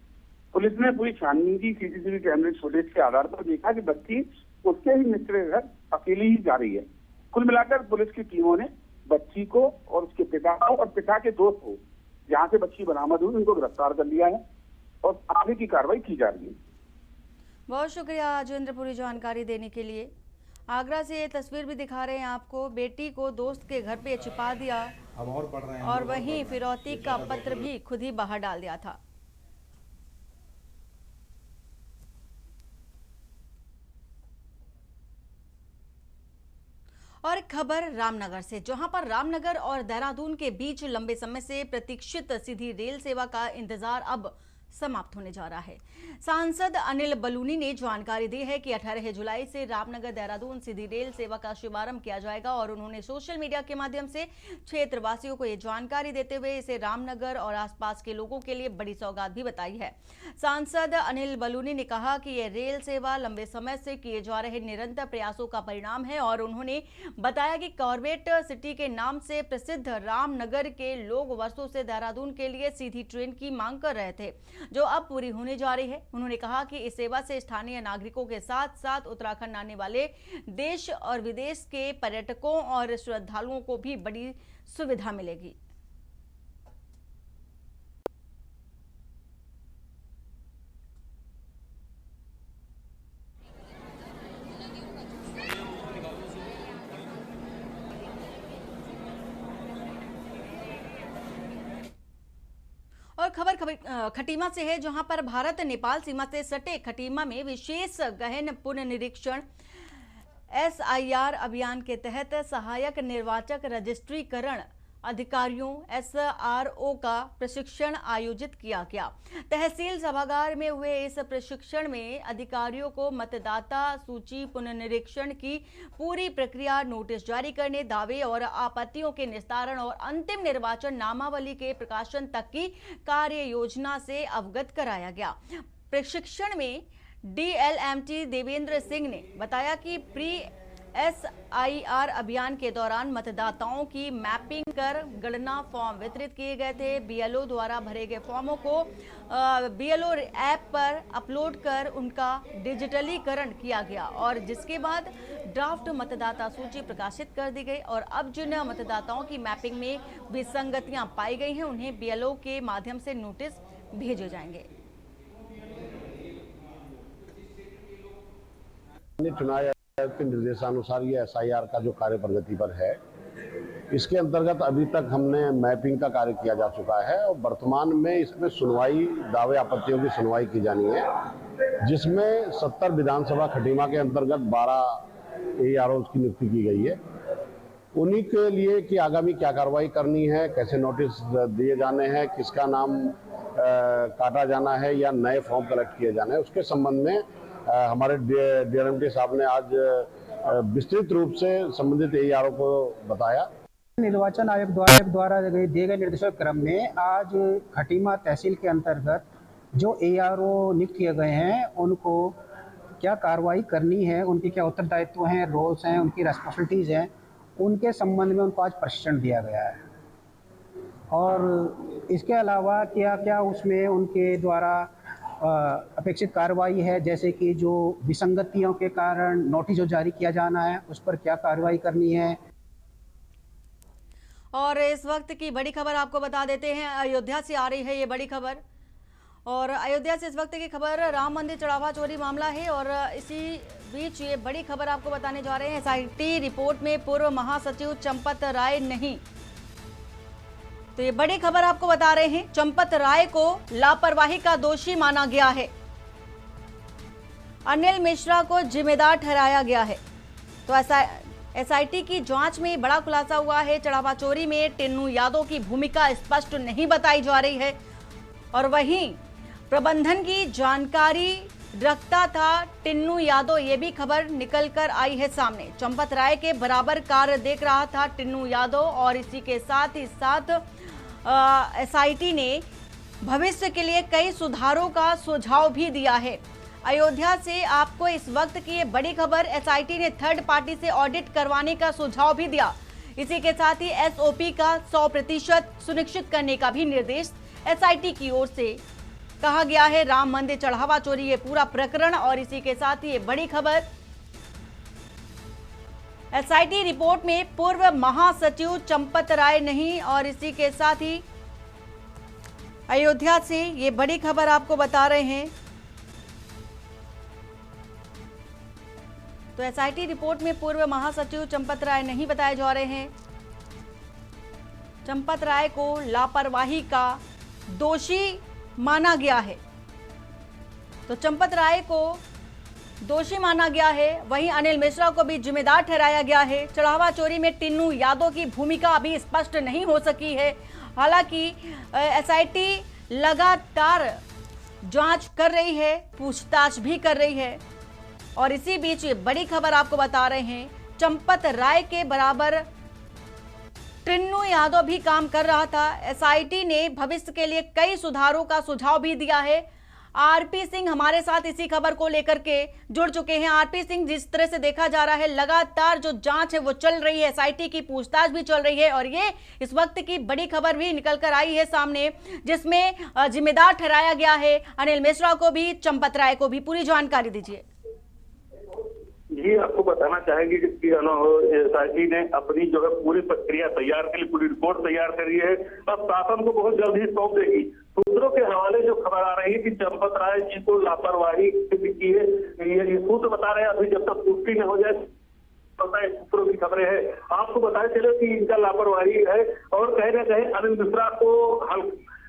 पुलिस ने पूरी छानबीन की, सीसीटीवी कैमरे फुटेज के आधार पर देखा कि बच्ची उसके ही मित्र के घर अकेली ही जा रही है। कुल मिलाकर पुलिस की टीमों ने बच्ची को और उसके पिता को और पिता के दोस्त को, जहाँ से बच्ची बरामद हुई, उनको गिरफ्तार कर लिया है और आगे की कार्रवाई की जा रही है। बहुत शुक्रिया अजेंद्र, पूरी जानकारी देने के लिए। आगरा से ये तस्वीर भी दिखा रहे हैं आपको, बेटी को दोस्त के घर पे छिपा दिया अब और पढ़ रहे हैं और वहीं फिरौती का पत्र भी खुद ही बाहर डाल दिया था। और खबर रामनगर से, जहां पर रामनगर और देहरादून के बीच लंबे समय से प्रतीक्षित सीधी रेल सेवा का इंतजार अब समाप्त होने जा रहा है। सांसद अनिल बलूनी ने जानकारी दी है कि 18 जुलाई से रामनगर देहरादून सीधी रेल सेवा का शुभारंभ किया जाएगा और उन्होंने सोशल मीडिया के माध्यम से क्षेत्रवासियों को ये जानकारी देते हुए इसे रामनगर और आसपास के लोगों के लिए बड़ी सौगात भी बताई है। सांसद अनिल बलूनी ने कहा कि यह रेल सेवा लंबे समय से किए जा रहे निरंतर प्रयासों का परिणाम है और उन्होंने बताया कि कॉर्बेट सिटी के नाम से प्रसिद्ध रामनगर के लोग वर्षों से देहरादून के लिए सीधी ट्रेन की मांग कर रहे थे, जो अब पूरी होने जा रही है। उन्होंने कहा कि इस सेवा से स्थानीय नागरिकों के साथ साथ उत्तराखंड आने वाले देश और विदेश के पर्यटकों और श्रद्धालुओं को भी बड़ी सुविधा मिलेगी। और खबर खटीमा से है, जहां पर भारत नेपाल सीमा से सटे खटीमा में विशेष गहन पुनर्निरीक्षण SIR अभियान के तहत सहायक निर्वाचक रजिस्ट्रीकरण अधिकारियों SRO का प्रशिक्षण आयोजित किया गया। तहसील सभागार में हुए इस प्रशिक्षण में अधिकारियों को मतदाता सूची पुनर्निरीक्षण की पूरी प्रक्रिया, नोटिस जारी करने, दावे और आपत्तियों के निस्तारण और अंतिम निर्वाचन नामावली के प्रकाशन तक की कार्य योजना से अवगत कराया गया। प्रशिक्षण में DLMT देवेंद्र सिंह ने बताया कि प्री SIR अभियान के दौरान मतदाताओं की मैपिंग कर गणना फॉर्म वितरित किए गए थे। BLO द्वारा भरे गए फॉर्मों को BLO ऐप पर अपलोड कर उनका डिजिटलीकरण किया गया और जिसके बाद ड्राफ्ट मतदाता सूची प्रकाशित कर दी गई और अब जिन मतदाताओं की मैपिंग में विसंगतियां पाई गई हैं उन्हें BLO के माध्यम से नोटिस भेजे जाएंगे। चुनाव आयोग के निर्देशानुसार ये SIR का जो कार्य प्रगति पर है, इसके अंतर्गत अभी तक हमने मैपिंग का कार्य किया जा चुका है और वर्तमान में इसमें सुनवाई, दावे आपत्तियों की सुनवाई की जानी है, जिसमें 70 विधानसभा खटीमा के अंतर्गत 12 AROs की नियुक्ति की गई है। उन्हीं के लिए कि आगामी क्या कार्रवाई करनी है, कैसे नोटिस दिए जाने हैं, किसका नाम काटा जाना है या नए फॉर्म कलेक्ट किए जाने हैं, उसके संबंध में हमारे DLMT साहब ने आज विस्तृत रूप से संबंधित ARO को बताया। निर्वाचन आयोग द्वारा दिए गए निर्देशों के क्रम में आज खटीमा तहसील के अंतर्गत जो ARO नियुक्त किए गए हैं उनको क्या कार्रवाई करनी है, उनके क्या उत्तरदायित्व हैं, रोल्स हैं, उनकी रेस्पॉन्सिबिलिटीज़ हैं, उनके संबंध में उनको आज प्रशिक्षण दिया गया है। और इसके अलावा क्या क्या उसमें उनके द्वारा अपेक्षित कार्रवाई है, जैसे कि जो विसंगतियों के कारण नोटिस जो जारी किया जाना है उस पर क्या कार्रवाई करनी है। और इस वक्त की बड़ी खबर आपको बता देते हैं, अयोध्या से आ रही है ये बड़ी खबर और अयोध्या से इस वक्त की खबर राम मंदिर चढ़ावा चोरी मामला है और इसी बीच ये बड़ी खबर आपको बताने जा रहे हैं। SIT रिपोर्ट में पूर्व महासचिव चंपत राय नहीं तो ये बड़ी खबर आपको बता रहे हैं, चंपत राय को लापरवाही का दोषी माना गया है, अनिल मिश्रा को जिम्मेदार ठहराया गया है। तो एसआईटी की जांच में बड़ा खुलासा हुआ है। चढ़ावा चोरी में टिन्नू यादव की भूमिका स्पष्ट नहीं बताई जा रही है और वहीं प्रबंधन की जानकारी रखता था टिन्नू यादव, ये भी खबर निकल कर आई है सामने। चंपत राय के बराबर कार्य देख रहा था टिन्नू यादव और इसी के साथ ही साथ एसआईटी ने भविष्य के लिए कई सुधारों का सुझाव भी दिया है। अयोध्या से आपको इस वक्त की ये बड़ी खबर, एसआईटी ने थर्ड पार्टी से ऑडिट करवाने का सुझाव भी दिया। इसी के साथ ही एसओपी का 100% सुनिश्चित करने का भी निर्देश एसआईटी की ओर से कहा गया है। राम मंदिर चढ़ावा चोरी ये पूरा प्रकरण और इसी के साथ ही ये बड़ी खबर, एसआईटी रिपोर्ट में पूर्व महासचिव चंपत राय नहीं और इसी के साथ ही अयोध्या से ये बड़ी खबर आपको बता रहे हैं। तो एसआईटी रिपोर्ट में पूर्व महासचिव चंपत राय नहीं बताए जा रहे हैं। चंपत राय को लापरवाही का दोषी माना गया है। तो चंपत राय को दोषी माना गया है, वहीं अनिल मिश्रा को भी जिम्मेदार ठहराया गया है। चढ़ावा चोरी में टिन्नू यादव की भूमिका अभी स्पष्ट नहीं हो सकी है। हालांकि एसआईटी लगातार जांच कर रही है, पूछताछ भी कर रही है और इसी बीच ये बड़ी खबर आपको बता रहे हैं, चंपत राय के बराबर टिन्नू यादव भी काम कर रहा था। एसआईटी ने भविष्य के लिए कई सुधारों का सुझाव भी दिया है। आरपी सिंह हमारे साथ इसी खबर को लेकर के जुड़ चुके हैं। आरपी सिंह, जिस तरह से देखा जा रहा है लगातार जो जांच है वो चल रही है, एसआईटी की पूछताछ भी चल रही है और ये इस वक्त की बड़ी खबर भी निकल कर आई है सामने, जिसमें जिम्मेदार ठहराया गया है अनिल मिश्रा को भी, चंपत राय को भी। पूरी जानकारी दीजिए। जी, आपको बताना चाहेंगे कि एसआईटी ने अपनी जो है पूरी प्रक्रिया तैयार कर ली, पूरी रिपोर्ट तैयार करी है। अब शासन को बहुत जल्द ही सौंप देगी। सूत्रों के हवाले जो खबर आ रही है कि चंपत राय जी को लापरवाही की है, ये सूत्र बता रहे हैं। अभी जब तक पुष्टि न हो जाए सूत्रों की खबरें हैं। आपको बताया चले कि इनका लापरवाही है और कहीं ना कहीं अनिल मिश्रा को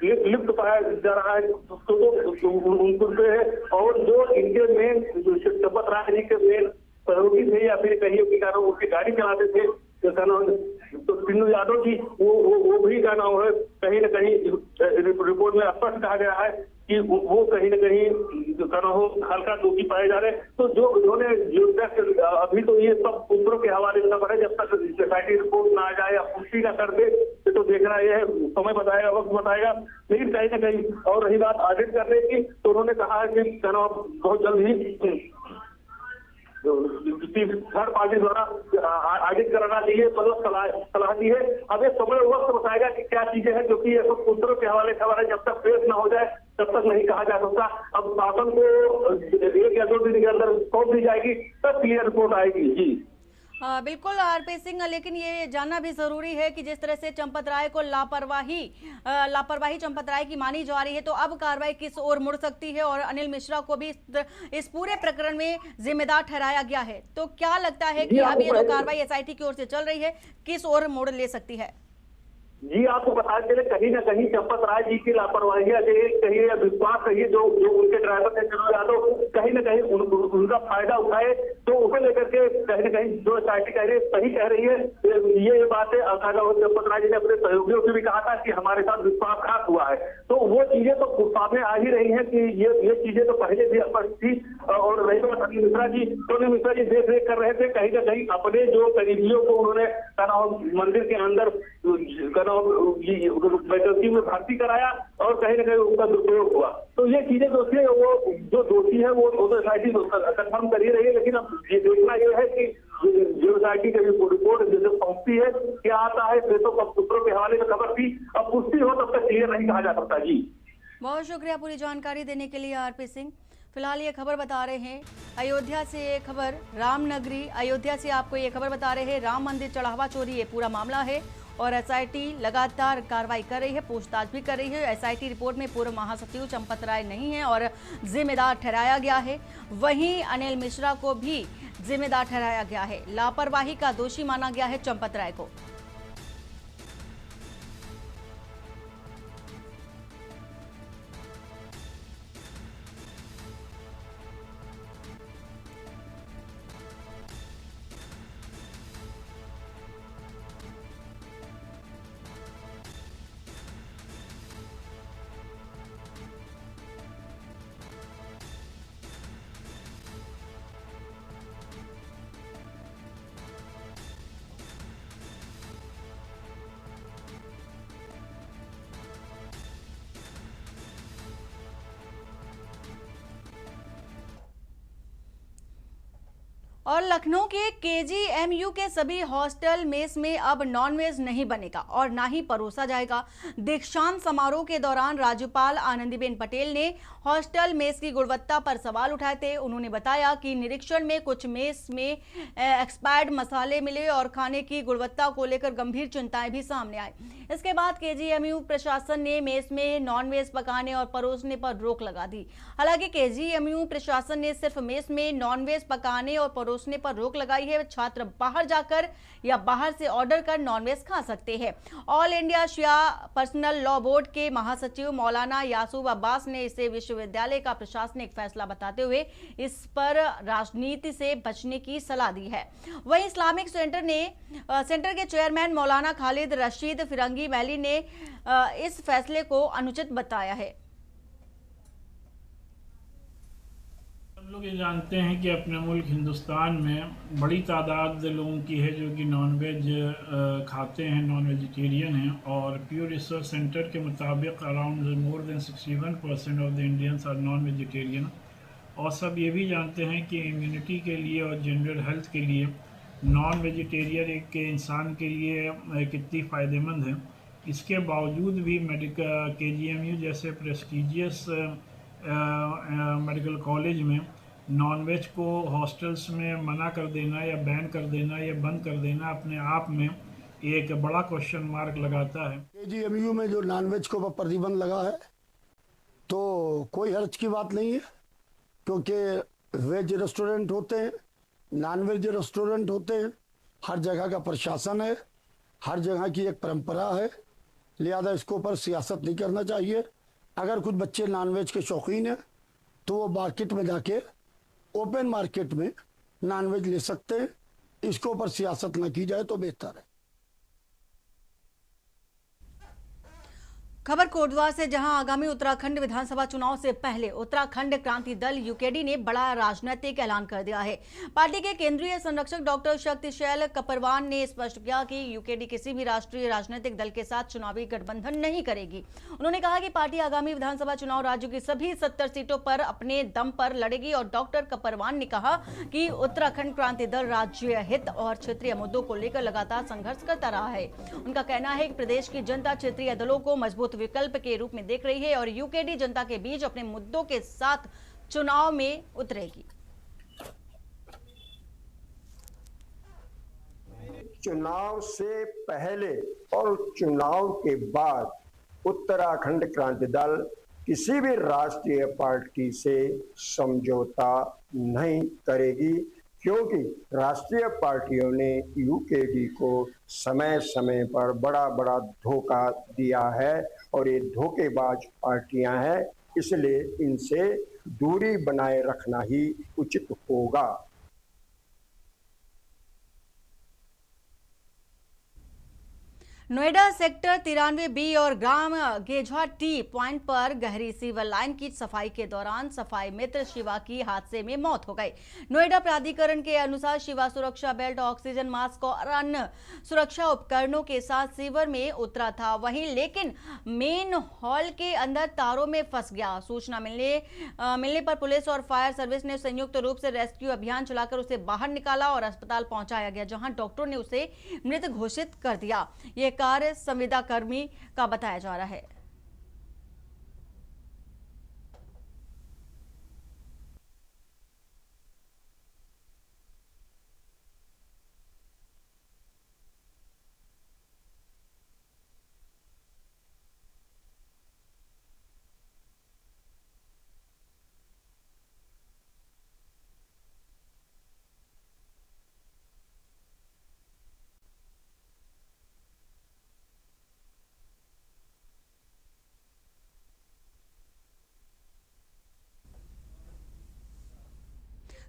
लिप्त पाया जा रहा है उनसे है। और जो इनके मेन चंपत राय जी के मेन सहयोगी थे या फिर कहीं कि कारण उसकी गाड़ी चलाते थे तो टिन्नू यादव जी वो भी का नाम है, कहीं ना कहीं रिपोर्ट में स्पष्ट कहा गया है कि वो कहीं ना कहीं हल्का दोषी पाए जा रहे। तो जो उन्होंने अभी तो ये सब सूत्रों के हवाले से खबर है, जब तक एसआईटी रिपोर्ट ना आ जाए या पुष्टि ना कर दे तो देखना ये है, समय बताएगा, वक्त बताएगा। लेकिन कहीं ना कहीं और रही बात ऑडिट करने की, तो उन्होंने कहा है कि बहुत जल्द ही थर्ड पार्टी द्वारा ऑडिट कराना चाहिए, मतलब सलाह दी है। अब ये समय वक्त बताएगा कि क्या चीजें हैं, जो कि सूत्रों के हवाले खबर है। जब तक पेश न हो जाए तब तक नहीं कहा जा सकता। अब शासन को 1 या 2 दिन के अंदर सौंप दी जाएगी, तब क्लियर रिपोर्ट आएगी। जी बिल्कुल आरपी सिंह, लेकिन ये जानना भी जरूरी है कि जिस तरह से चंपत राय को लापरवाही चंपत राय की मानी जा रही है, तो अब कार्रवाई किस ओर मुड़ सकती है और अनिल मिश्रा को भी इस पूरे प्रकरण में जिम्मेदार ठहराया गया है। तो क्या लगता है कि अब ये जो कार्रवाई एसआईटी की ओर से चल रही है किस ओर मोड़ ले सकती है? जी, आपको बता चले कहीं ना कहीं चंपत राय जी की लापरवाही कहीं विश्वास कहिए जो उनके ड्राइवर थे टिन्नू यादव, कहीं ना कहीं उनका फायदा उठाए, तो उसे लेकर के कहीं ना कहीं जो एसआईटी कह रही है सही कह रही है। ये बात है, चंपत राय जी ने अपने सहयोगियों से भी कहा था कि हमारे साथ विश्वासघात हुआ है। तो वो चीजें तो सामने आ ही रही है कि ये चीजें तो पहले भी स्पष्ट थी। और रही बात अनिल मिश्रा जी, तो अनिल मिश्रा जी देख रेख कर रहे थे, कहीं ना कहीं अपने जो करीबियों को उन्होंने मंदिर के अंदर वैकल्पी में भर्ती कराया और कहीं ना कहीं उनका दुरुपयोग हुआ। तो ये चीजें दोषी है, वो जो दोषी है वो तो एसआईटी कंफर्म कर ही रही है। लेकिन अब ये देखना ये है कि जो एसआईटी की रिपोर्ट जैसे सौंपती है क्या आता है, फिर तो सूत्रों के हवाले में खबर थी, अब पुष्टि हो तब तक क्लियर नहीं कहा जा सकता। जी बहुत शुक्रिया पूरी जानकारी देने के लिए आरपी सिंह। फिलहाल ये खबर बता रहे हैं अयोध्या से, ये खबर रामनगरी अयोध्या से आपको ये खबर बता रहे हैं, राम मंदिर चढ़ावा चोरी ये पूरा मामला है और एसआईटी लगातार कार्रवाई कर रही है, पूछताछ भी कर रही है। एसआईटी रिपोर्ट में पूर्व महासचिव चंपत राय नहीं है और जिम्मेदार ठहराया गया है। वहीं अनिल मिश्रा को भी जिम्मेदार ठहराया गया है। लापरवाही का दोषी माना गया है चंपत राय को। और लखनऊ के केजीएमयू के सभी हॉस्टल मेस में अब नॉनवेज नहीं बनेगा और ना ही परोसा जाएगा। दीक्षांत समारोह के दौरान राज्यपाल आनंदीबेन पटेल ने हॉस्टल मेस की गुणवत्ता पर सवाल उठाए थे। उन्होंने बताया कि निरीक्षण में कुछ मेस में एक्सपायर्ड मसाले मिले और खाने की गुणवत्ता को लेकर गंभीर चिंताएं भी सामने आई। इसके बाद केजीएमयू प्रशासन ने मेस में नॉनवेज पकाने और परोसने पर रोक लगा दी। हालांकि केजीएमयू प्रशासन ने सिर्फ मेस में नॉनवेज पकाने और परोसने पर रोक लगाई है। छात्र बाहर जाकर या बाहर से ऑर्डर कर नॉनवेज खा सकते हैं। ऑल इंडिया शिया पर्सनल लॉ बोर्ड के महासचिव मौलाना यासूब अब्बास ने इसे विश्वविद्यालय का प्रशासनिक फैसला बताते हुए इस पर राजनीति से बचने की सलाह दी है। वहीं इस्लामिक सेंटर के चेयरमैन मौलाना खालिद रशीद फिरंगी महली ने इस फैसले को अनुचित बताया है। हम लोग ये जानते हैं कि अपने मुल्क हिंदुस्तान में बड़ी तादाद लोगों की है जो कि नॉनवेज खाते हैं, नॉन वेजिटेरियन हैं, और प्योर रिसर्च सेंटर के मुताबिक around more than 61% of the Indians are non vegetarian. और सब ये भी जानते हैं कि इम्यूनिटी के लिए और जनरल हेल्थ के लिए नॉन वेजिटेरियन एक इंसान के लिए कितनी फ़ायदेमंद है। इसके बावजूद भी मेडिकल केजीएमयू जैसे प्रेस्टिजियस मेडिकल कॉलेज में नॉनवेज को हॉस्टल्स में मना कर देना या बैन कर देना या बंद कर देना अपने आप में एक बड़ा क्वेश्चन मार्क लगाता है। केजीएमयू में जो नॉनवेज को प्रतिबंध लगा है तो कोई हर्ज की बात नहीं है, क्योंकि वेज रेस्टोरेंट होते हैं, नॉनवेज रेस्टोरेंट होते हैं, हर जगह का प्रशासन है, हर जगह की एक परंपरा है, लिहाजा इसके ऊपर सियासत नहीं करना चाहिए। अगर कुछ बच्चे नॉनवेज के शौकीन हैं तो वो मार्केट में जाके ओपन मार्केट में नॉनवेज ले सकते हैं। इसके ऊपर सियासत न की जाए तो बेहतर है। खबर कोटद्वार से, जहां आगामी उत्तराखंड विधानसभा चुनाव से पहले उत्तराखंड क्रांति दल यूकेडी ने बड़ा राजनीतिक ऐलान कर दिया है। पार्टी के केंद्रीय संरक्षक डॉक्टर शक्तिशैल कपरवान ने स्पष्ट किया कि यूकेडी किसी भी राष्ट्रीय राजनीतिक दल के साथ चुनावी गठबंधन नहीं करेगी। उन्होंने कहा कि पार्टी आगामी विधानसभा चुनाव राज्य की सभी 70 सीटों पर अपने दम पर लड़ेगी। और डॉक्टर कपरवान ने कहा कि उत्तराखंड क्रांति दल राज्य हित और क्षेत्रीय मुद्दों को लेकर लगातार संघर्ष करता रहा है। उनका कहना है कि प्रदेश की जनता क्षेत्रीय दलों को मजबूत विकल्प के रूप में देख रही है और यूकेडी जनता के बीच अपने मुद्दों के साथ चुनाव में उतरेगी। चुनाव से पहले और चुनाव के बाद उत्तराखंड क्रांति दल किसी भी राष्ट्रीय पार्टी से समझौता नहीं करेगी, क्योंकि राष्ट्रीय पार्टियों ने यूकेडी को समय समय पर बड़ा बड़ा धोखा दिया है और ये धोखेबाज पार्टियां हैं, इसलिए इनसे दूरी बनाए रखना ही उचित होगा। नोएडा सेक्टर 93B और ग्राम गेझा टी पॉइंट पर गहरी सीवर लाइन की सफाई के दौरान सफाई मित्र शिवा की हादसे में मौत हो गई। नोएडा प्राधिकरण के अनुसार शिवा सुरक्षा बेल्ट, ऑक्सीजन मास्क और अन्य सुरक्षा उपकरणों के साथ सीवर में उतरा था, वहीं लेकिन मेन हॉल के अंदर तारों में फंस गया। सूचना मिलने पर पुलिस और फायर सर्विस ने संयुक्त रूप से रेस्क्यू अभियान चलाकर उसे बाहर निकाला और अस्पताल पहुंचाया गया, जहां डॉक्टरों ने उसे मृत घोषित कर दिया। ये कार्य संविदा कर्मी का बताया जा रहा है।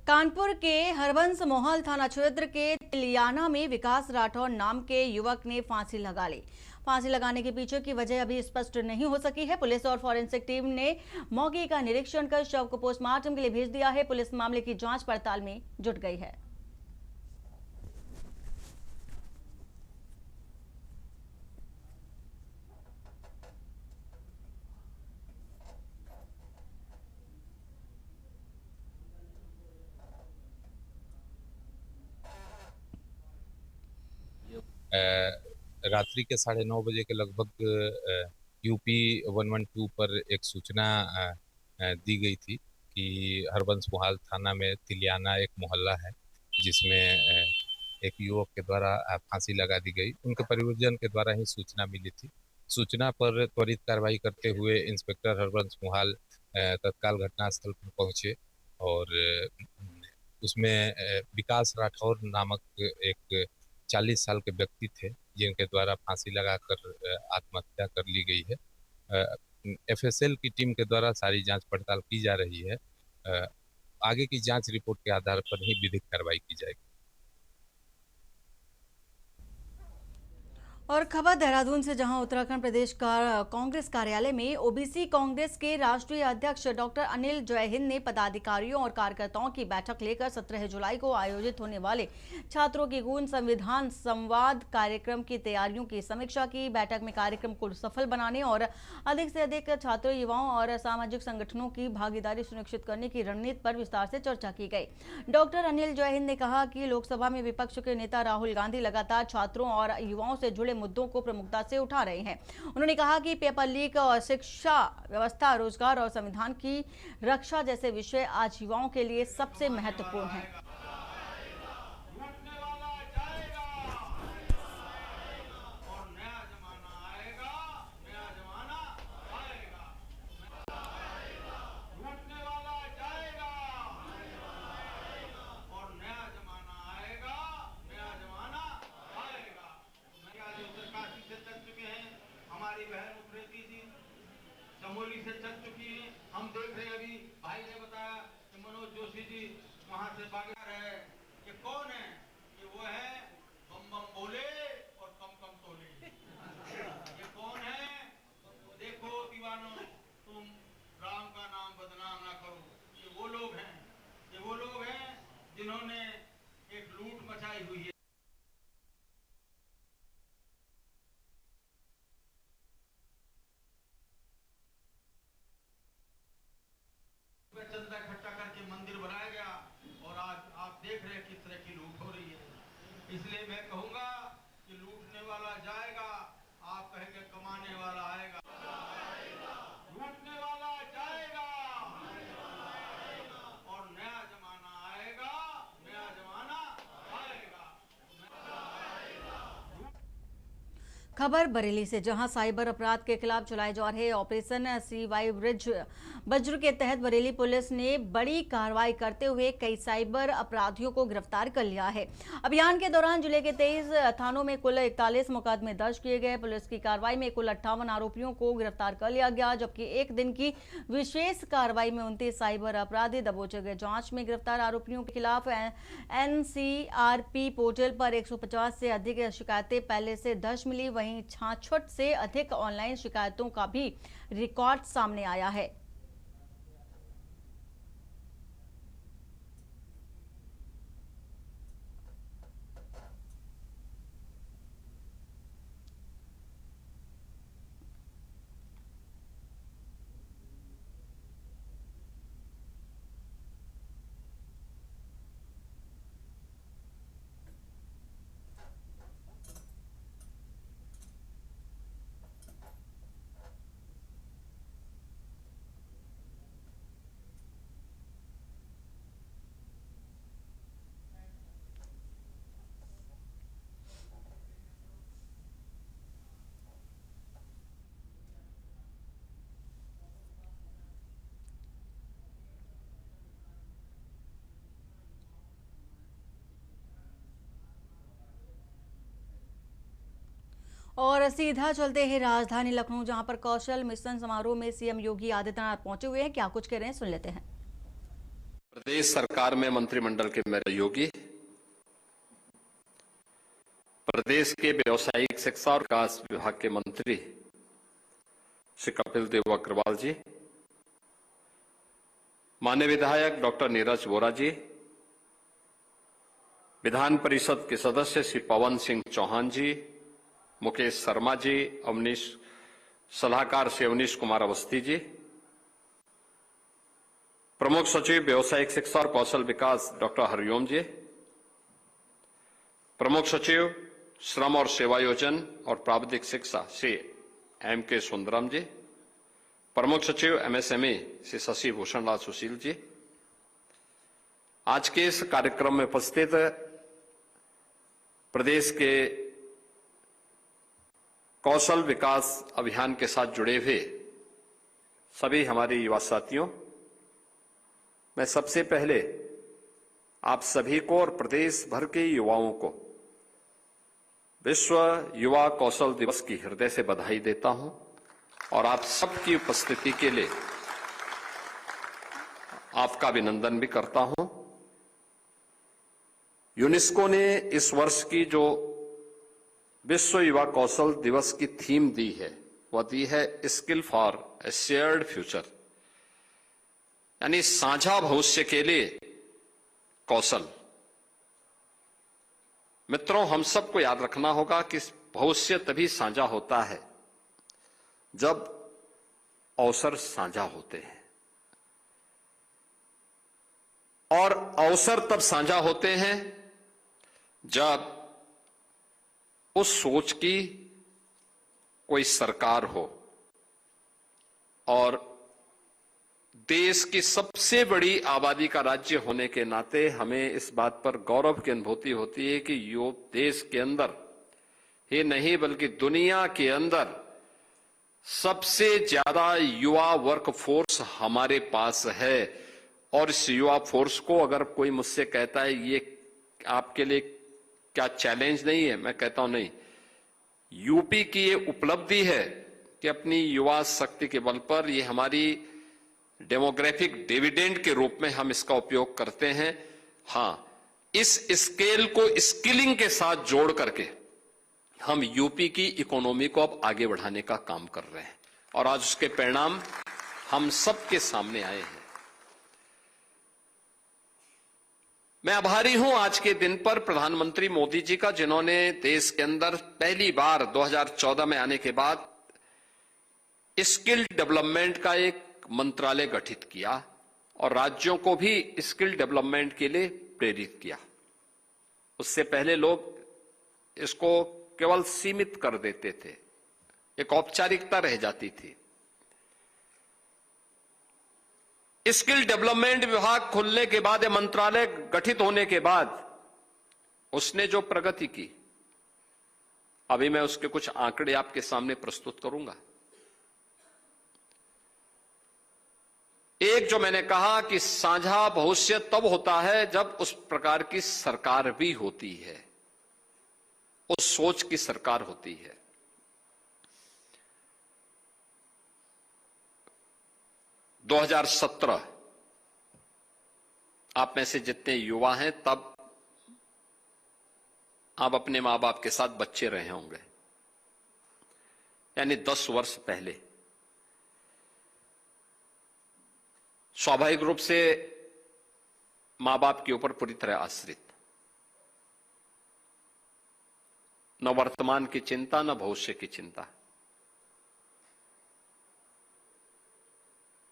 कानपुर के हरबंस मोहल थाना क्षेत्र के तिलियाना में विकास राठौर नाम के युवक ने फांसी लगा ली। फांसी लगाने के पीछे की वजह अभी स्पष्ट नहीं हो सकी है। पुलिस और फॉरेंसिक टीम ने मौके का निरीक्षण कर शव को पोस्टमार्टम के लिए भेज दिया है। पुलिस मामले की जांच पड़ताल में जुट गई है। रात्रि के 9:30 बजे के लगभग यूपी 112 पर एक सूचना दी गई थी कि हरबंस मुहाल थाना में तिलियाना एक मोहल्ला है जिसमें एक युवक के द्वारा फांसी लगा दी गई। उनके परिवारजन के द्वारा ही सूचना मिली थी। सूचना पर त्वरित कार्रवाई करते हुए इंस्पेक्टर हरबंस मुहाल तत्काल घटनास्थल पर पहुंचे और उसमें विकास राठौर नामक एक 40 साल के व्यक्ति थे जिनके द्वारा फांसी लगाकर आत्महत्या कर ली गई है। एफएसएल की टीम के द्वारा सारी जांच पड़ताल की जा रही है। आगे की जांच रिपोर्ट के आधार पर ही विधिक कार्रवाई की जाएगी। और खबर देहरादून से, जहां उत्तराखंड प्रदेश का कांग्रेस कार्यालय में ओबीसी कांग्रेस के राष्ट्रीय अध्यक्ष डॉक्टर अनिल जयहिंद ने पदाधिकारियों और कार्यकर्ताओं की बैठक लेकर 17 जुलाई को आयोजित होने वाले छात्रों की गूंज संविधान संवाद कार्यक्रम की तैयारियों की समीक्षा की। बैठक में कार्यक्रम को सफल बनाने और अधिक से अधिक छात्रों, युवाओं और सामाजिक संगठनों की भागीदारी सुनिश्चित करने की रणनीति पर विस्तार से चर्चा की गई। डॉक्टर अनिल जयहिंद ने कहा कि लोकसभा में विपक्ष के नेता राहुल गांधी लगातार छात्रों और युवाओं से जुड़े मुद्दों को प्रमुखता से उठा रहे हैं। उन्होंने कहा कि पेपर लीक और शिक्षा व्यवस्था, रोजगार और संविधान की रक्षा जैसे विषय आज युवाओं के लिए सबसे महत्वपूर्ण हैं। चमोली से चल चुकी है। हम देख रहे हैं, अभी भाई ने बताया कि मनोज जोशी जी वहां से बागेश्वर है। ये कौन है? ये वो है बम बम बोले और कम कम तोले। ये कौन है? देखो दीवानो, तुम राम का नाम बदनाम ना करो। ये वो लोग हैं, ये वो लोग हैं जिन्होंने एक लूट मचाई हुई है। चंदा इकट्ठा करके मंदिर बनाया गया और आज आप देख रहे हैं किस तरह की लूट हो रही है। इसलिए मैं कहूंगा कि लूटने वाला जाएगा, आप कहेंगे कमाने वाला आएगा। लूटने वाला जाएगा और नया जमाना आएगा, नया जमाना आएगा। खबर बरेली से, जहां साइबर अपराध के खिलाफ चलाए जा रहे ऑपरेशन CY वज्र के तहत बरेली पुलिस ने बड़ी कार्रवाई करते हुए कई साइबर अपराधियों को गिरफ्तार कर लिया है। अभियान के दौरान जिले के 23 थानों में कुल 41 मुकदमे दर्ज किए गए। पुलिस की कार्रवाई में कुल 58 आरोपियों को गिरफ्तार कर लिया गया, जबकि एक दिन की विशेष कार्रवाई में 29 साइबर अपराधी दबोचे गए। जांच में गिरफ्तार आरोपियों के खिलाफ NCRP पोर्टल पर 150 से अधिक शिकायतें पहले से दर्ज मिली। वहीं 66 से अधिक ऑनलाइन शिकायतों का भी रिकॉर्ड सामने आया है। और सीधा चलते हैं राजधानी लखनऊ, जहां पर कौशल मिशन समारोह में सीएम योगी आदित्यनाथ पहुंचे हुए हैं। क्या कुछ कह रहे हैं, सुन लेते हैं। प्रदेश सरकार में मंत्रिमंडल के मेरे योगी, प्रदेश के व्यवसायिक शिक्षा और विकास विभाग के मंत्री श्री कपिल देव अग्रवाल जी, माननीय विधायक डॉक्टर नीरज वोरा जी, विधान परिषद के सदस्य श्री पवन सिंह चौहान जी, मुकेश शर्मा जी, अवनीश सलाहकार श्री अवनीश कुमार अवस्थी जी, प्रमुख सचिव व्यवसायिक शिक्षा और कौशल विकास डॉक्टर हरिओम जी, प्रमुख सचिव श्रम और सेवायोजन और प्राविधिक शिक्षा श्री M.K. सुंदरम जी, प्रमुख सचिव MSME श्री शशि भूषण लाल सुशील जी, आज के इस कार्यक्रम में उपस्थित प्रदेश के कौशल विकास अभियान के साथ जुड़े हुए सभी हमारे युवा साथियों, मैं सबसे पहले आप सभी को और प्रदेश भर के युवाओं को विश्व युवा कौशल दिवस की हृदय से बधाई देता हूं और आप सबकी उपस्थिति के लिए आपका अभिनंदन भी करता हूं। यूनेस्को ने इस वर्ष की जो विश्व युवा कौशल दिवस की थीम दी है वह दी है skill for a shared future, यानी साझा भविष्य के लिए कौशल। मित्रों, हम सबको याद रखना होगा कि भविष्य तभी साझा होता है जब अवसर साझा होते हैं, और अवसर तब साझा होते हैं जब उस सोच की कोई सरकार हो और देश की सबसे बड़ी आबादी का राज्य होने के नाते हमें इस बात पर गौरव की अनुभूति होती है कि यो देश के अंदर ही नहीं बल्कि दुनिया के अंदर सबसे ज्यादा युवा वर्क फोर्स हमारे पास है। और इस युवा फोर्स को अगर कोई मुझसे कहता है ये आपके लिए क्या चैलेंज नहीं है, मैं कहता हूं नहीं, यूपी की ये उपलब्धि है कि अपनी युवा शक्ति के बल पर ये हमारी डेमोग्राफिक डिविडेंड के रूप में हम इसका उपयोग करते हैं। हां, इस स्केल को स्किलिंग के साथ जोड़ करके हम यूपी की इकोनॉमी को अब आगे बढ़ाने का काम कर रहे हैं और आज उसके परिणाम हम सबके सामने आए हैं। मैं आभारी हूं आज के दिन पर प्रधानमंत्री मोदी जी का, जिन्होंने देश के अंदर पहली बार 2014 में आने के बाद स्किल डेवलपमेंट का एक मंत्रालय गठित किया और राज्यों को भी स्किल डेवलपमेंट के लिए प्रेरित किया। उससे पहले लोग इसको केवल सीमित कर देते थे, एक औपचारिकता रह जाती थी। स्किल डेवलपमेंट विभाग खुलने के बाद, यह मंत्रालय गठित होने के बाद उसने जो प्रगति की, अभी मैं उसके कुछ आंकड़े आपके सामने प्रस्तुत करूंगा। एक, जो मैंने कहा कि साझा भविष्य तब होता है जब उस प्रकार की सरकार भी होती है, उस सोच की सरकार होती है। - 2017 आप में से जितने युवा हैं तब आप अपने मां बाप के साथ बच्चे रहे होंगे, यानी 10 वर्ष पहले। स्वाभाविक रूप से मां बाप के ऊपर पूरी तरह आश्रित, न वर्तमान की चिंता न भविष्य की चिंता,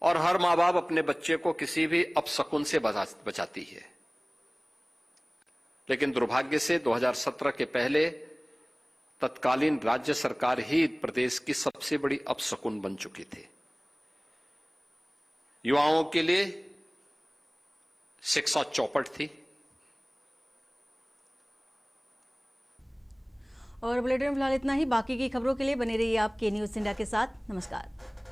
और हर मां बाप अपने बच्चे को किसी भी अपशकुन से बचाती है। लेकिन दुर्भाग्य से 2017 के पहले तत्कालीन राज्य सरकार ही प्रदेश की सबसे बड़ी अपशकुन बन चुकी थी। युवाओं के लिए शिक्षा चौपट थी। और बुलेटिन में फिलहाल इतना ही। बाकी की खबरों के लिए बने रहिए आप के न्यूज़ इंडिया के साथ। नमस्कार।